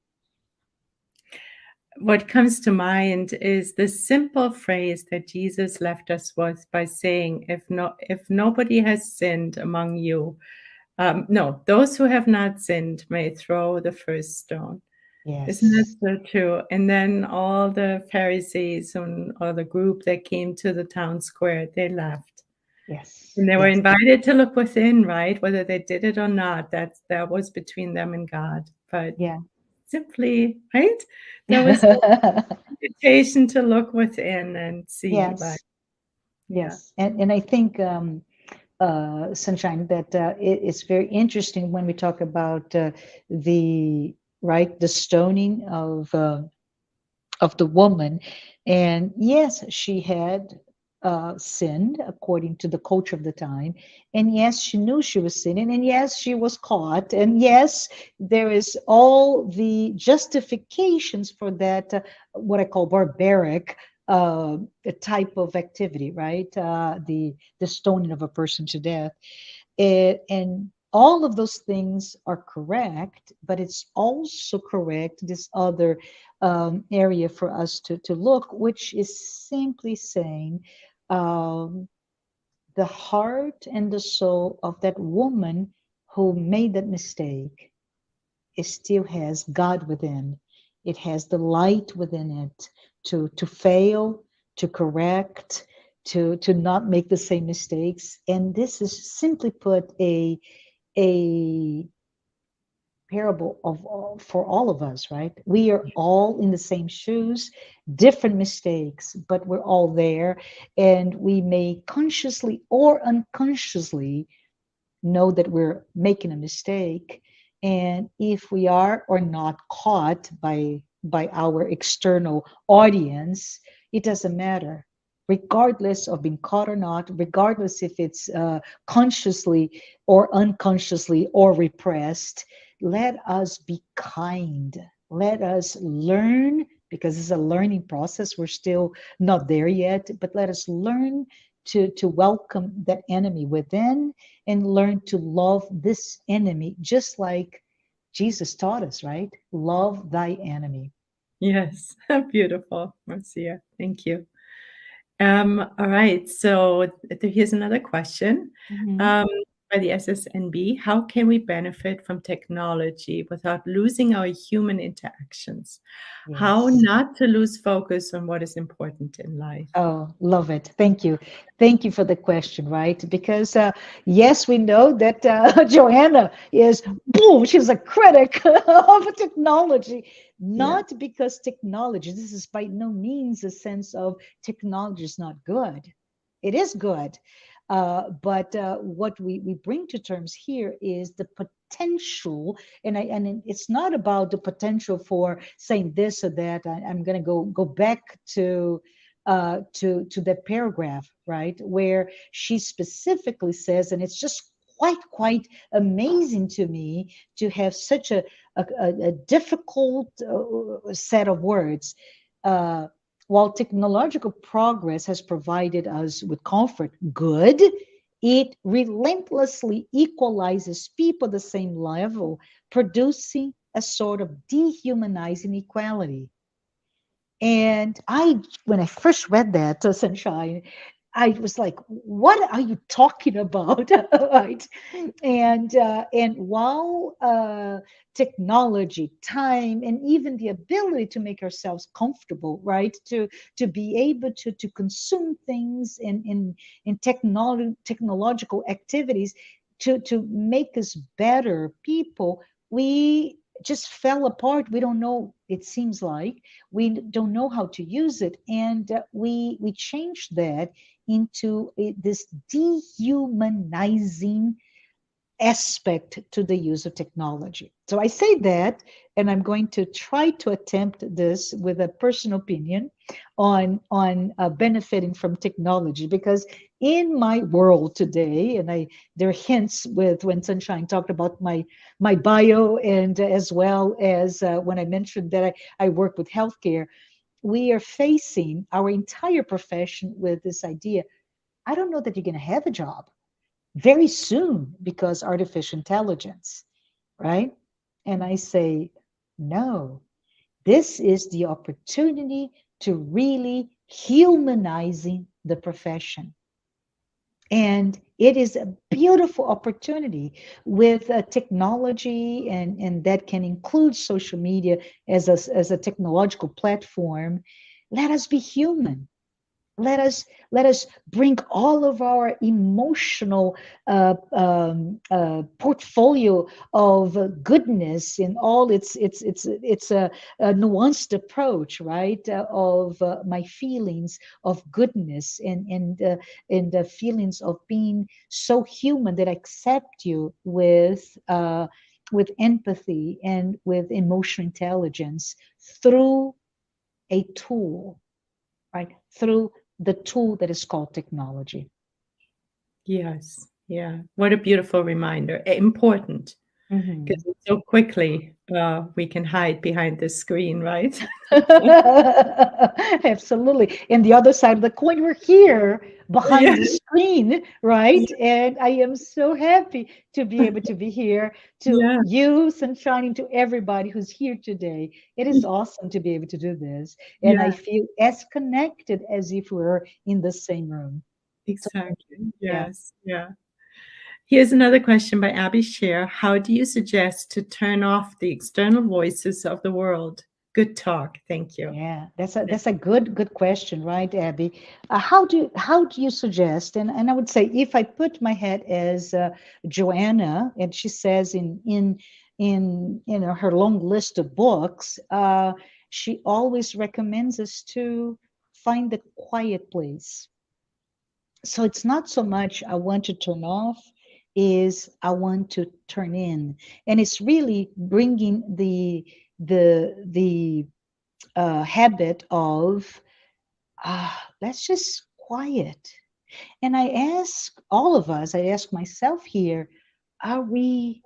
What comes to mind is the simple phrase that Jesus left us with by saying, if nobody has sinned among you, no, those who have not sinned may throw the first stone. Isn't that Yes. so true? And then all the Pharisees or the group that came to the town square, they left. Yes. And they were Yes. invited to look within, right? Whether they did it or not, that was between them and God. But Yeah. simply, right? There was an invitation to look within and see, right? Yes. Yeah. Yes. And I think, Sunshine, that it's very interesting when we talk about the stoning of the woman. And yes, she had sinned according to the culture of the time. And yes, she knew she was sinning. And yes, she was caught. And yes, there is all the justifications for that, what I call barbaric type of activity, right? The stoning of a person to death. And all of those things are correct, but it's also correct, this other area for us to look, which is simply saying the heart and the soul of that woman who made that mistake, it still has God within. It has the light within it to fail, to correct, to not make the same mistakes. And this is simply put a parable for all of us, right? We are all in the same shoes, different mistakes, but we're all there, and we may consciously or unconsciously know that we're making a mistake. And if we are or not caught by our external audience, it doesn't matter, regardless of being caught or not, regardless if it's consciously or unconsciously or repressed. Let us be kind. Let us learn, because it's a learning process. We're still not there yet, but let us learn to welcome that enemy within and learn to love this enemy, just like Jesus taught us, right? Love thy enemy. Yes. Beautiful, Marcia. Thank you. All right. So here's another question. Mhm. Um, by the SSNB, how can we benefit from technology without losing our human interactions? How Yes. not to lose focus on what is important in life? Oh, love it. Thank you. Thank you for the question, right? Because yes, we know that Joanna is, boom, she's a critic of technology. Yeah. Not because technology, this is by no means a sense of technology is not good. It is good. But what we bring to terms here is the potential, and it's not about the potential for saying this or that. I'm going to go back to that paragraph, right, where she specifically says, and it's just quite amazing to me to have such a difficult set of words. While technological progress has provided us with comfort, good, it relentlessly equalizes people at the same level, producing a sort of dehumanizing equality. And when I first read that, Sunshine, I was like, "What are you talking about?" Right? And while technology, time, and even the ability to make ourselves comfortable, right, to be able to consume things in technological activities to make us better people, we just fell apart. We don't know. It seems like we don't know how to use it, and we changed that into this dehumanizing aspect to the use of technology. So I say that, and I'm going to try to attempt this with a personal opinion on benefiting from technology, because in my world today, and there are hints with when Sunshine talked about my bio, and as well as when I mentioned that I work with healthcare, we are facing our entire profession with this idea. I don't know that you're going to have a job very soon because artificial intelligence, right? And I say, no, this is the opportunity to really humanizing the profession. And it is a beautiful opportunity with technology, and that can include social media as a technological platform. Let us be human. Let us bring all of our emotional portfolio of goodness in all it's a nuanced approach, right? Of my feelings of goodness, and the feelings of being so human that I accept you with empathy and with emotional intelligence through a tool, right? Through the tool that is called technology. Yes. Yeah. What a beautiful reminder. Important, because so quickly we can hide behind the screen, right? Absolutely. And the other side of the coin, we're here behind the Yeah. screen, right? And I am so happy to be able to be here, to Yeah. you, Sunshine, and to everybody who's here today. It is awesome to be able to do this. And I Yeah. feel as connected as if we were in the same room. So, Exactly. yeah. Yes. Yeah. Here's another question by Abby Scher. How do you suggest to turn off the external voices of the world? Good talk. Thank you. Yeah, that's a good question, right, Abby? How do you suggest? And I would say, if I put my head as Joanna, and she says in her long list of books, she always recommends us to find the quiet place. So it's not so much I want to turn off, is I want to turn in, and it's really bringing the habit of let's just quiet. And I ask all of us, I ask myself here, are we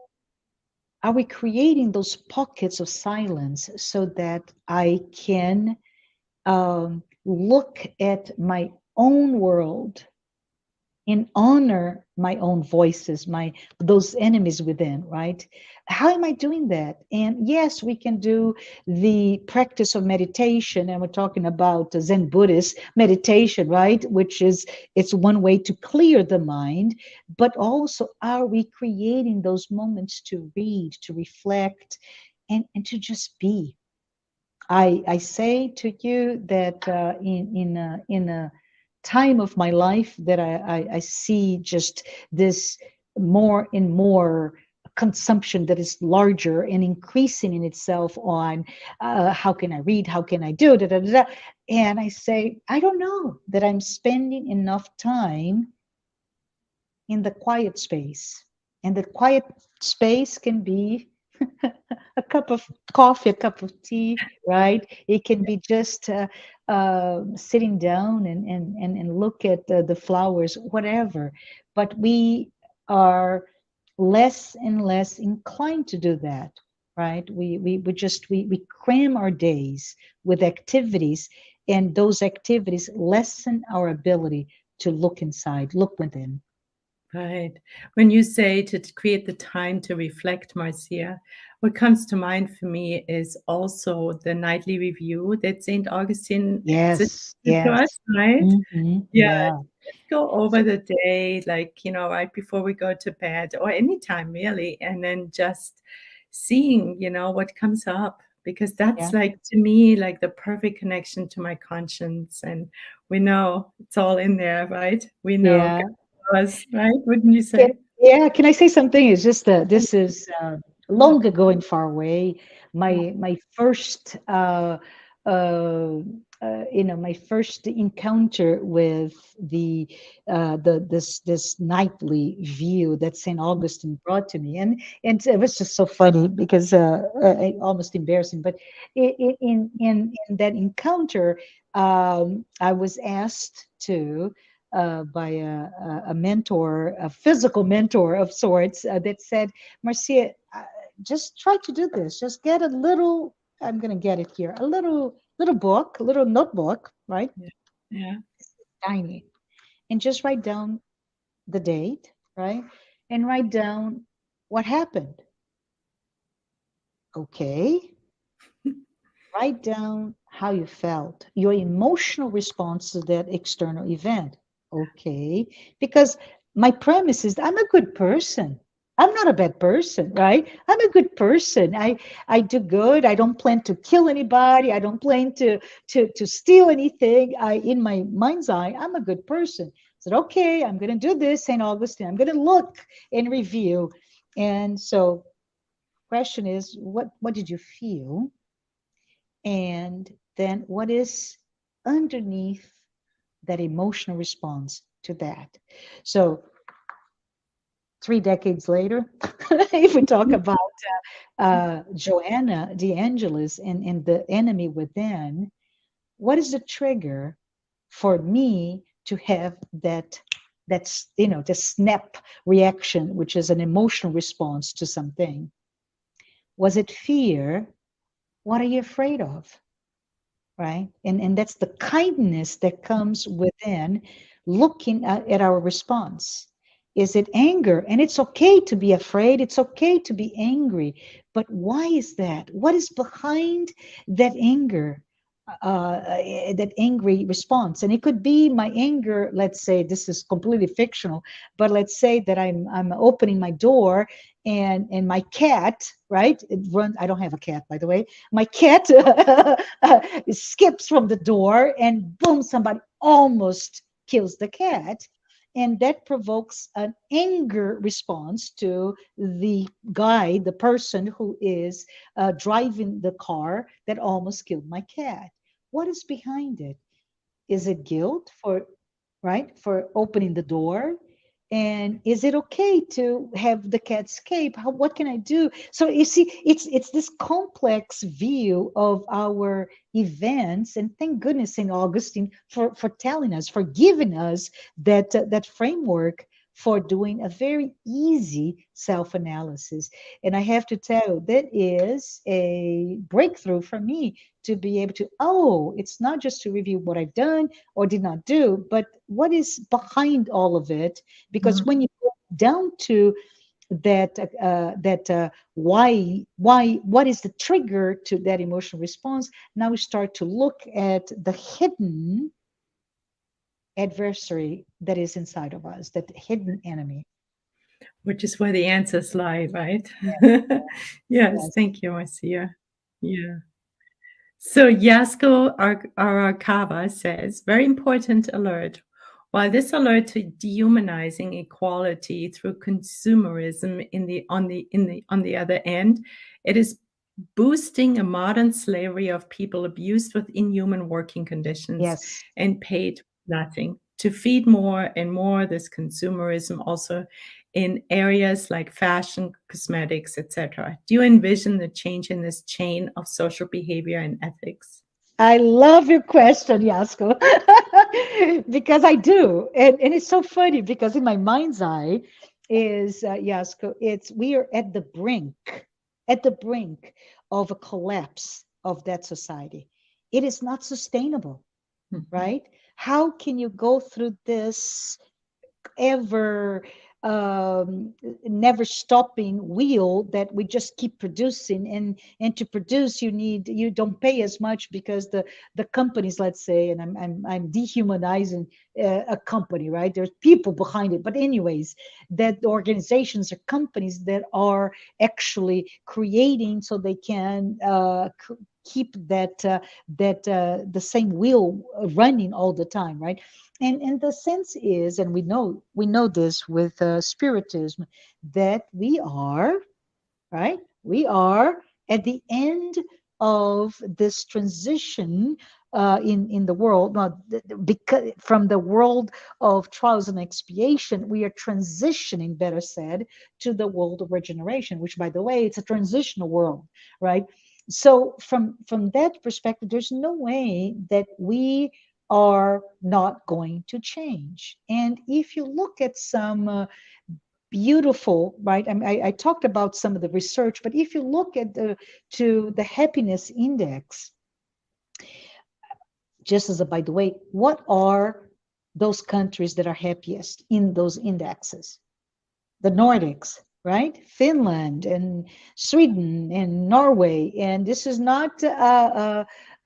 creating those pockets of silence so that I can look at my own world and honor my own voices, those enemies within, right? How am I doing that? And yes, we can do the practice of meditation, and we're talking about Zen Buddhist meditation, right? Which is, it's one way to clear the mind, but also, are we creating those moments to read, to reflect, and to just be? I say to you that in a time of my life that I see just this more and more consumption that is larger and increasing in itself on how can I read, how can I do da, da, da, da. And I say, I don't know that I'm spending enough time in the quiet space. And the quiet space can be a cup of coffee, a cup of tea, right? It can be just sitting down and look at the flowers, whatever. But we are less and less inclined to do that, right? We cram our days with activities, and those activities lessen our ability to look inside, look within. Right. When you say to create the time to reflect, Marcia, what comes to mind for me is also the nightly review that St. Augustine Yes, suggested to us, yes. right? Yeah, Yeah, just go over the day, like, right before we go to bed or anytime really, and then just seeing, what comes up, because yeah. that's like, to me, like the perfect connection to my conscience. And we know it's all in there, right? We know Yeah. us, right? Wouldn't you Can, say? yeah, can I say something? It's just that this is long ago and far away. My first my first encounter with this nightly view that St. Augustine brought to me, and it was just so funny because almost embarrassing. But in that encounter, I was asked to by a mentor, a physical mentor of sorts, that said, Marcia, just try to do this. Just get a little. I'm going to get it here. A little book, a little notebook, right? Yeah. Tiny, and just write down the date, right? And write down what happened. Okay. Write down how you felt, your emotional response to that external event. Okay. Because my premise is I'm a good person. I'm not a bad person, right? I'm a good person. I do good. I don't plan to kill anybody. I don't plan to steal anything. In my mind's eye, I'm a good person. I said, okay, I'm going to do this, St. Augustine. I'm going to look and review. And so, question is, what did you feel? And then what is underneath that emotional response to that? So 3 decades later, if we talk about Joanna DeAngelis and the enemy within, what is the trigger for me to have that's the snap reaction, which is an emotional response to something? Was it fear? What are you afraid of? Right? And that's the kindness that comes within looking at our response. Is it anger? And it's okay to be afraid. It's okay to be angry. But why is that? What is behind that anger? That angry response, and it could be my anger. Let's say this is completely fictional, but let's say that I'm opening my door, and my cat, right, it runs. I don't have a cat, by the way. My cat skips from the door, and boom, somebody almost kills the cat. And that provokes an anger response to the guy, the person who is driving the car that almost killed my cat. What is behind it? Is it guilt for, right, for opening the door? And is it okay to have the cat escape? What can I do? So you see, it's this complex view of our events, and thank goodness St. Augustine for telling us, for giving us that framework for doing a very easy self-analysis. And I have to tell you, that is a breakthrough for me to be able to, oh, it's not just to review what I've done or did not do, but what is behind all of it. Because when you go down to why, what is the trigger to that emotional response, now we start to look at the hidden adversary that is inside of us, that hidden enemy. Which is where the answers lie, right? Yes, thank you, Marcia. Yeah. So Yasko Arakawa says, very important alert. While this alert to dehumanizing equality through consumerism on the other end, it is boosting a modern slavery of people abused with inhuman working conditions and paid nothing. To feed more and more this consumerism also in areas like fashion, cosmetics, etc. Do you envision the change in this chain of social behavior and ethics? I love your question, Yasko, because I do. And it's so funny because in my mind's eye is, Yasko, we are at the brink of a collapse of that society. It is not sustainable, right? How can you go through this ever never stopping wheel that we just keep producing, and to produce you don't pay as much because the companies, let's say, and I'm dehumanizing a company, right? There's people behind it, but anyways, that organizations or companies that are actually creating so they can keep the same wheel running all the time, right? And the sense is, and we know this with spiritism, that we are, right? We are at the end of this transition in the world, because from the world of trials and expiation, we are transitioning, better said, to the world of regeneration, which, by the way, it's a transitional world, right? So from that perspective, there's no way that we are not going to change. And if you look at some beautiful, right? I mean, I talked about some of the research, but if you look at the happiness index, just as a by the way, what are those countries that are happiest in those indexes? The Nordics, right? Finland and Sweden and Norway. And this is not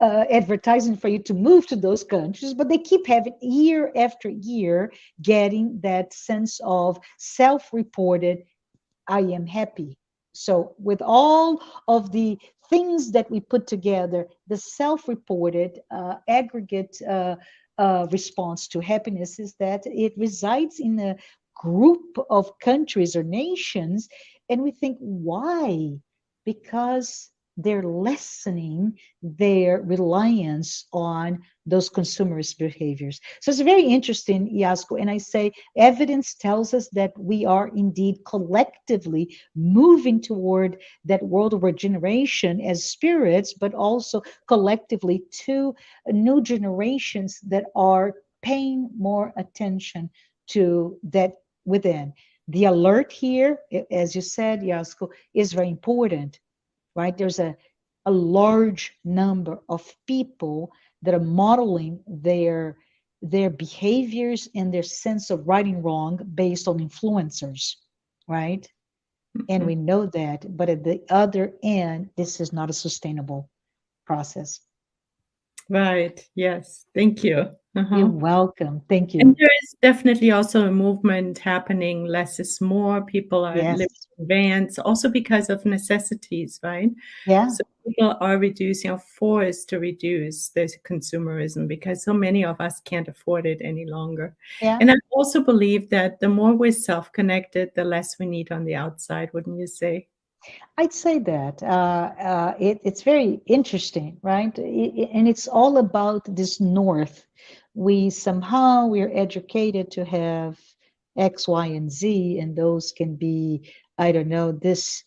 advertising for you to move to those countries, but they keep having year after year getting that sense of self-reported, I am happy. So with all of the things that we put together, the self-reported aggregate response to happiness is that it resides in a group of countries or nations, and we think, why? Because they're lessening their reliance on those consumerist behaviors. So it's very interesting, Iasko, and I say evidence tells us that we are indeed collectively moving toward that world of regeneration as spirits, but also collectively to new generations that are paying more attention to that within. The alert here, as you said, Iasko, is very important, right? There's a large number of people that are modeling their behaviors and their sense of right and wrong based on influencers, right? And we know that, but at the other end, this is not a sustainable process. Right. Yes. Thank you. You're welcome. Thank And you. there is definitely also a movement happening. Less is more. People are Yes. living in vans, also because of necessities, right? Yeah. So people are reducing or forced to reduce this consumerism because so many of us can't afford it any longer. Yeah. And I also believe that the more we're self-connected, the less we need on the outside, wouldn't you say? I'd say that it's very interesting, right? And it's all about this north. We're educated to have X, Y, and Z, and those can be, I don't know, this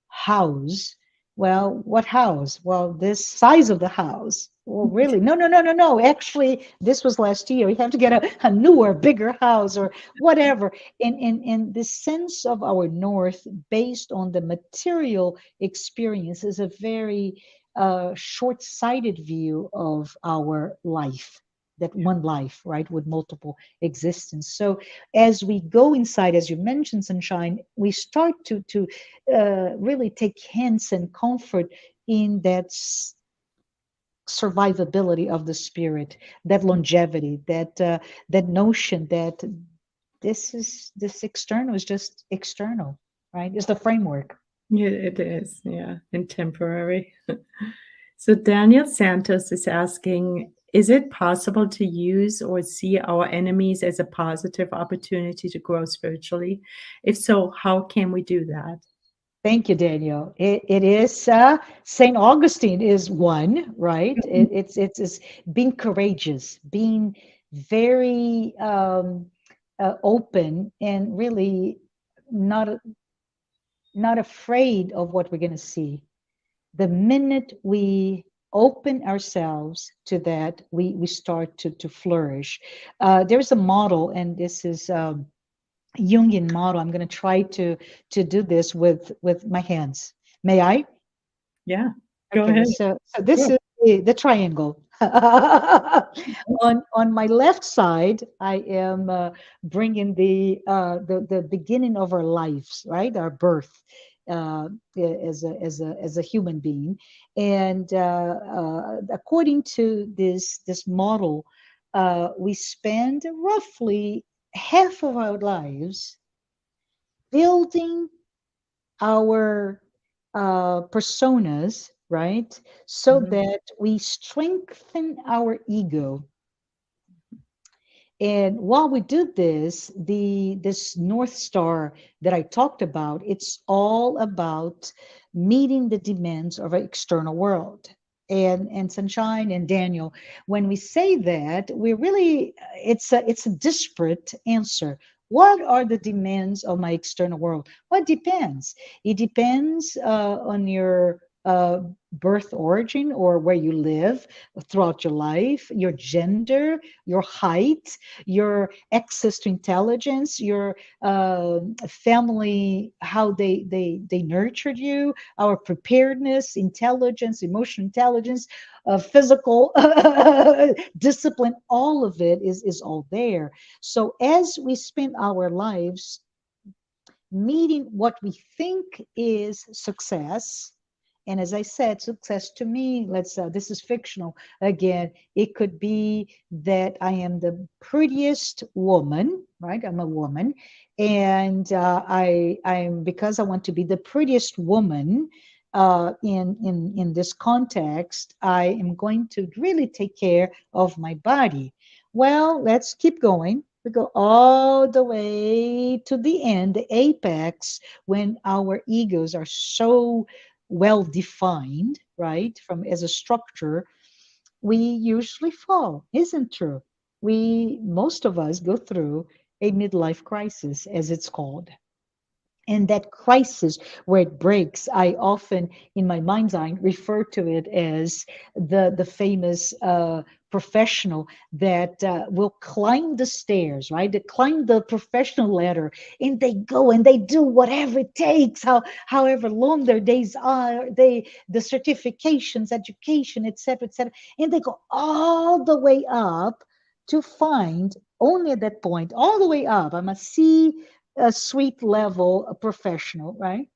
house. Well, what house? Well, this size of the house. Well, really? No, no, no, no, no. Actually, this was last year. You have to get a newer, bigger house or whatever. And the sense of our north based on the material experience is a very short-sighted view of our life, that one life, right, with multiple existence. So as we go inside, as you mentioned, Sunshine, we start to really take hints and comfort in that survivability of the spirit, that longevity, that notion that this external is just external, right? It's the framework. Yeah, it is. Yeah, and temporary. So Daniel Santos is asking, is it possible to use or see our enemies as a positive opportunity to grow spiritually? If so, how can we do that? Thank you, Daniel. It is Saint Augustine is one, right? It's being courageous, being very open, and really not not afraid of what we're going to see. The minute we open ourselves to that, we start to flourish. There's a model, and this is Jungian model. I'm going to try to do this with my hands. May I? Yeah, go Okay, ahead. so this Sure. is the triangle. On my left side, I am bringing the beginning of our lives, right? Our birth as a human being, and according to this model, we spend roughly half of our lives building our personas, right? So Mhm. that we strengthen our ego. And while we do this, this North Star that I talked about, it's all about meeting the demands of our external world. And Sunshine and Daniel, when we say that, we really, it's a disparate answer. What are the demands of my external world? Well, it depends. It depends on your birth origin, or where you live throughout your life, your gender, your height, your access to intelligence, your family, how they nurtured you, our preparedness, intelligence, emotional intelligence, physical discipline. All of it is all there. So as we spend our lives meeting what we think is success, and as I said, success to me, this is fictional again. It could be that I am the prettiest woman, right? I'm a woman, and I'm, because I want to be the prettiest woman. In this context, I am going to really take care of my body. Well, let's keep going. We go all the way to the end, the apex, when our egos are so well defined, right, from as a structure, we usually fall. Isn't true? Most of us go through a midlife crisis, as it's called. And that crisis where it breaks, I often, in my mind's eye, refer to it as the famous professional that will climb the stairs, right? They climb the professional ladder, and they go and they do whatever it takes, however long their days are, the certifications, education, etc., and they go all the way up to find, only at that point, all the way up. I'm a suite level professional, right?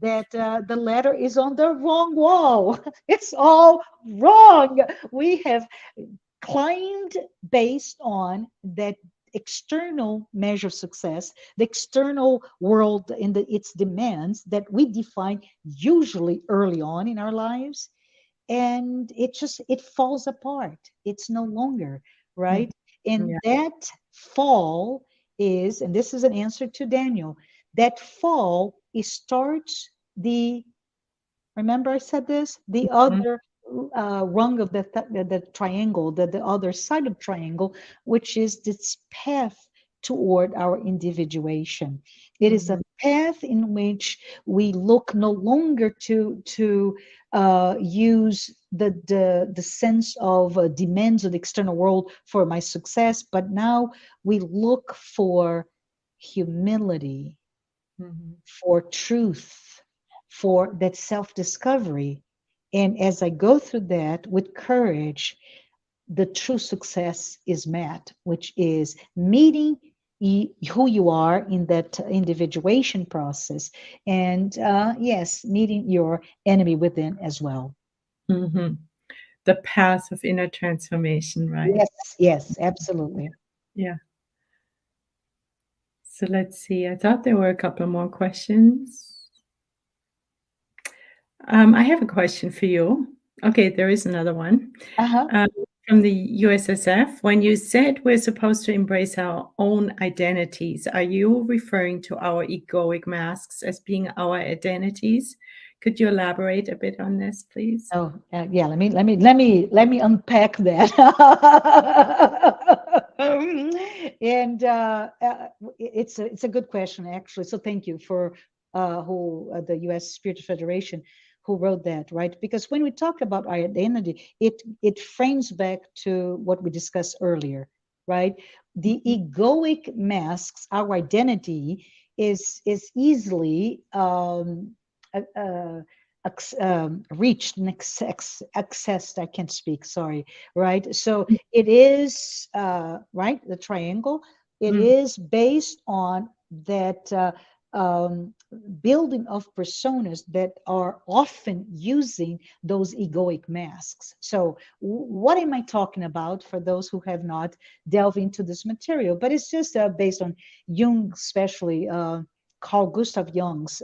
That the letter is on the wrong wall. It's all wrong. We have climbed based on that external measure of success, the external world and its demands that we define usually early on in our lives. And it falls apart. It's no longer, right? And Yeah. that fall is, and this is an answer to Daniel, that fall, it starts the, remember I said this, the Mhm. other rung of the triangle, the other side of triangle, which is this path toward our individuation. It is a Mhm. path in which we look no longer to use the sense of demands of the external world for my success, but now we look for humility, Mhm. for truth, for that self discovery. And as I go through that with courage, the true success is met, which is meeting who you are in that individuation process. And yes, meeting your enemy within as well. Mhm. The path of inner transformation, right? Yes, yes, absolutely. Yeah. So let's see. I thought there were a couple more questions. I have a question for you. Okay, there is another one. Uh-huh. Um, from the USSF. When you said we're supposed to embrace our own identities, are you referring to our egoic masks as being our identities? Could you elaborate a bit on this, please? Oh, yeah. Let me unpack that. And it's a good question, actually. So thank you for the U.S. Spirit Federation who wrote that, right? Because when we talk about our identity, it frames back to what we discussed earlier, right? The Mhm. egoic masks our identity is easily reached and accessed. I can't speak, sorry, right? So it is right, the triangle, it Mhm. is based on that um, building of personas that are often using those egoic masks. So what am I talking about for those who have not delved into this material? But it's just based on Jung, especially Carl Gustav Jung's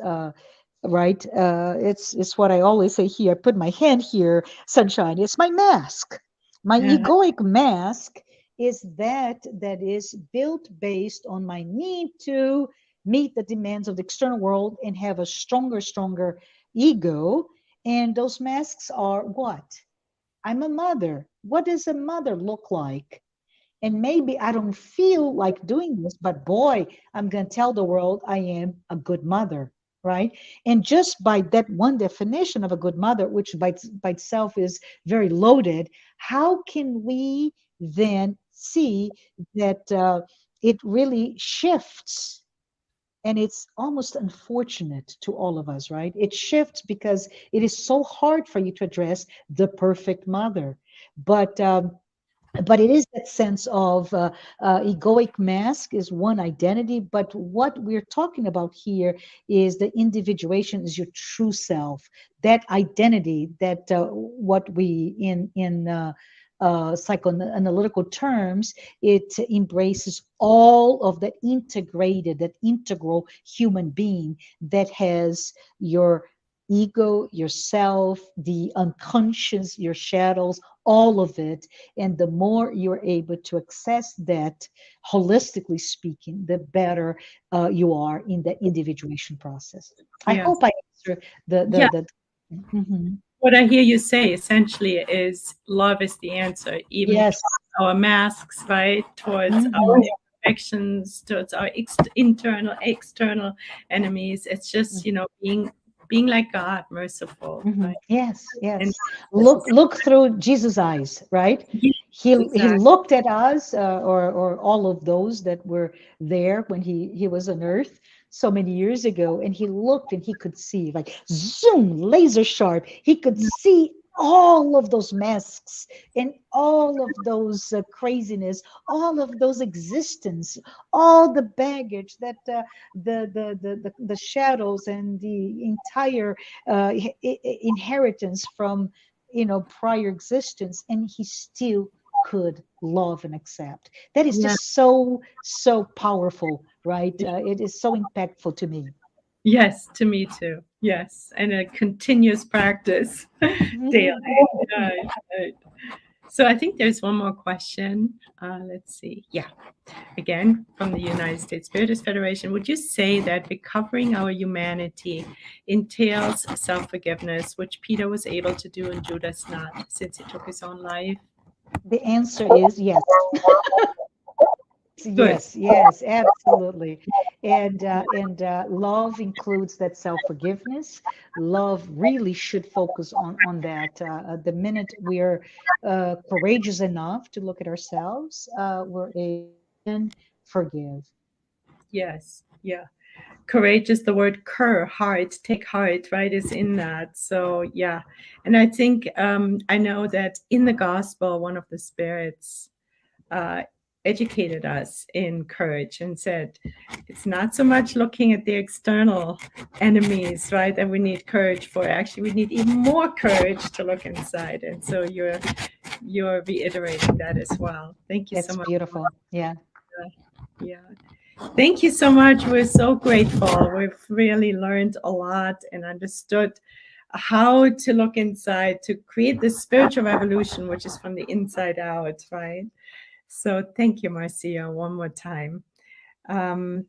right? It's what I always say here. I put my hand here, sunshine. It's my mask. My Yeah. egoic mask is that is built based on my need to meet the demands of the external world and have a stronger ego. And those masks are what? I'm a mother. What does a mother look like? And maybe I don't feel like doing this, but boy, I'm going to tell the world I am a good mother, right? And just by that one definition of a good mother, which by itself is very loaded, how can we then see that it really shifts? And it's almost unfortunate to all of us, right? It shifts because it is so hard for you to address the perfect mother. But it is that sense of egoic mask is one identity, but what we're talking about here is the individuation is your true self, that identity, that what we in psychoanalytical terms, it embraces all of that integrated, that integral human being that has your ego, yourself, the unconscious, your shadows, all of it. And the more you're able to access that, holistically speaking, the better you are in the individuation process. I Yes. hope I answer Yeah. the Mhm. What I hear you say essentially is love is the answer, even Yes. our masks, right? Towards our Mhm. imperfections, towards our internal, external enemies. It's just, being like God, merciful, Mhm. right? Yes, And yes. this is Look through Jesus' eyes, right? yes, He exactly. looked at us, or all of those that were there when he was on Earth so many years ago, and he looked and he could see, like zoom, laser sharp. He could see all of those masks and all of those craziness, all of those existence, all the baggage that the shadows and the entire inheritance from prior existence, and he still could love and accept. That is Yeah. just so powerful, right? It is so impactful to me. Yes, to me too. Yes, and a continuous practice daily. Mhm. Right, right. So I think there's one more question. Let's see. Yeah. Again, from the United States Spiritist Federation, would you say that recovering our humanity entails self forgiveness, which Peter was able to do and Judas not, since he took his own life? The answer is yes. Good. Yes, yes, absolutely. And love includes that self-forgiveness. Love really should focus on that. The minute we're courageous enough to look at ourselves, we're able to forgive. Yes. Yeah. Courage is the word cur, heart, take heart, right, is in that. So, yeah. And I think, I know that in the gospel, one of the spirits uh, educated us in courage and said, it's not so much looking at the external enemies, right, that we need courage for. Actually, we need even more courage to look inside. And so you're reiterating that as well. Thank you so That's much. beautiful. Yeah. Yeah. Thank you so much. We're so grateful. We've really learned a lot and understood how to look inside to create this spiritual revolution, which is from the inside out, right? So thank you, Marcia, one more time. Um,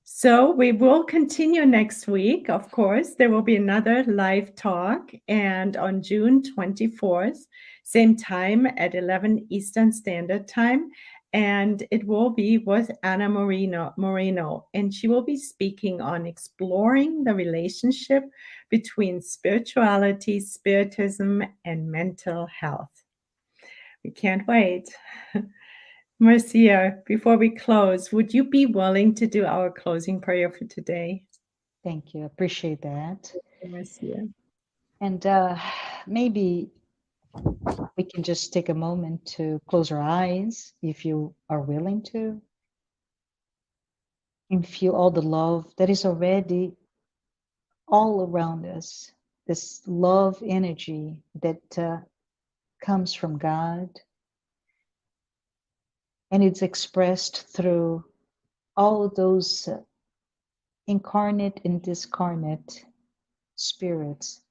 so we will continue next week, of course. There will be another live talk, and on June 24th, same time at 11 Eastern Standard Time. And it will be with Anna Moreno, and she will be speaking on exploring the relationship between spirituality, spiritism, and mental health. We can't wait. Marcia, before we close, would you be willing to do our closing prayer for today? Thank you. Appreciate that. Marcia. And maybe we can just take a moment to close our eyes if you are willing to, and feel all the love that is already all around us. This love energy that comes from God, and it's expressed through all those incarnate and discarnate spirits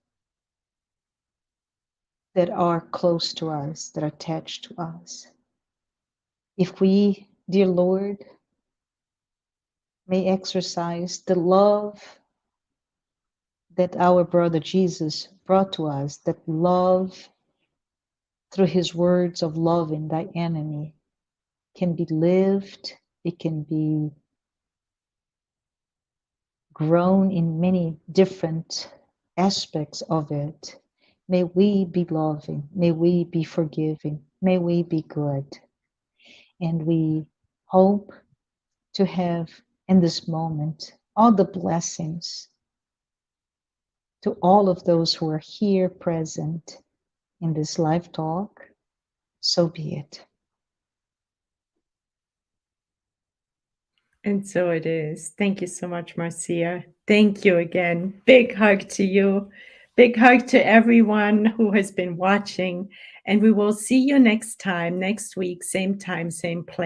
that are close to us, that are attached to us. If we, dear Lord, may exercise the love that our brother Jesus brought to us, that love, through his words of loving thy enemy, can be lived, it can be grown in many different aspects of it. May we be loving, may we be forgiving, may we be good. And we hope to have in this moment all the blessings to all of those who are here present in this live talk. So be it. And so it is. Thank you so much, Marcia. Thank you again. Big hug to you. Big hug to everyone who has been watching. And we will see you next time, next week, same time, same place.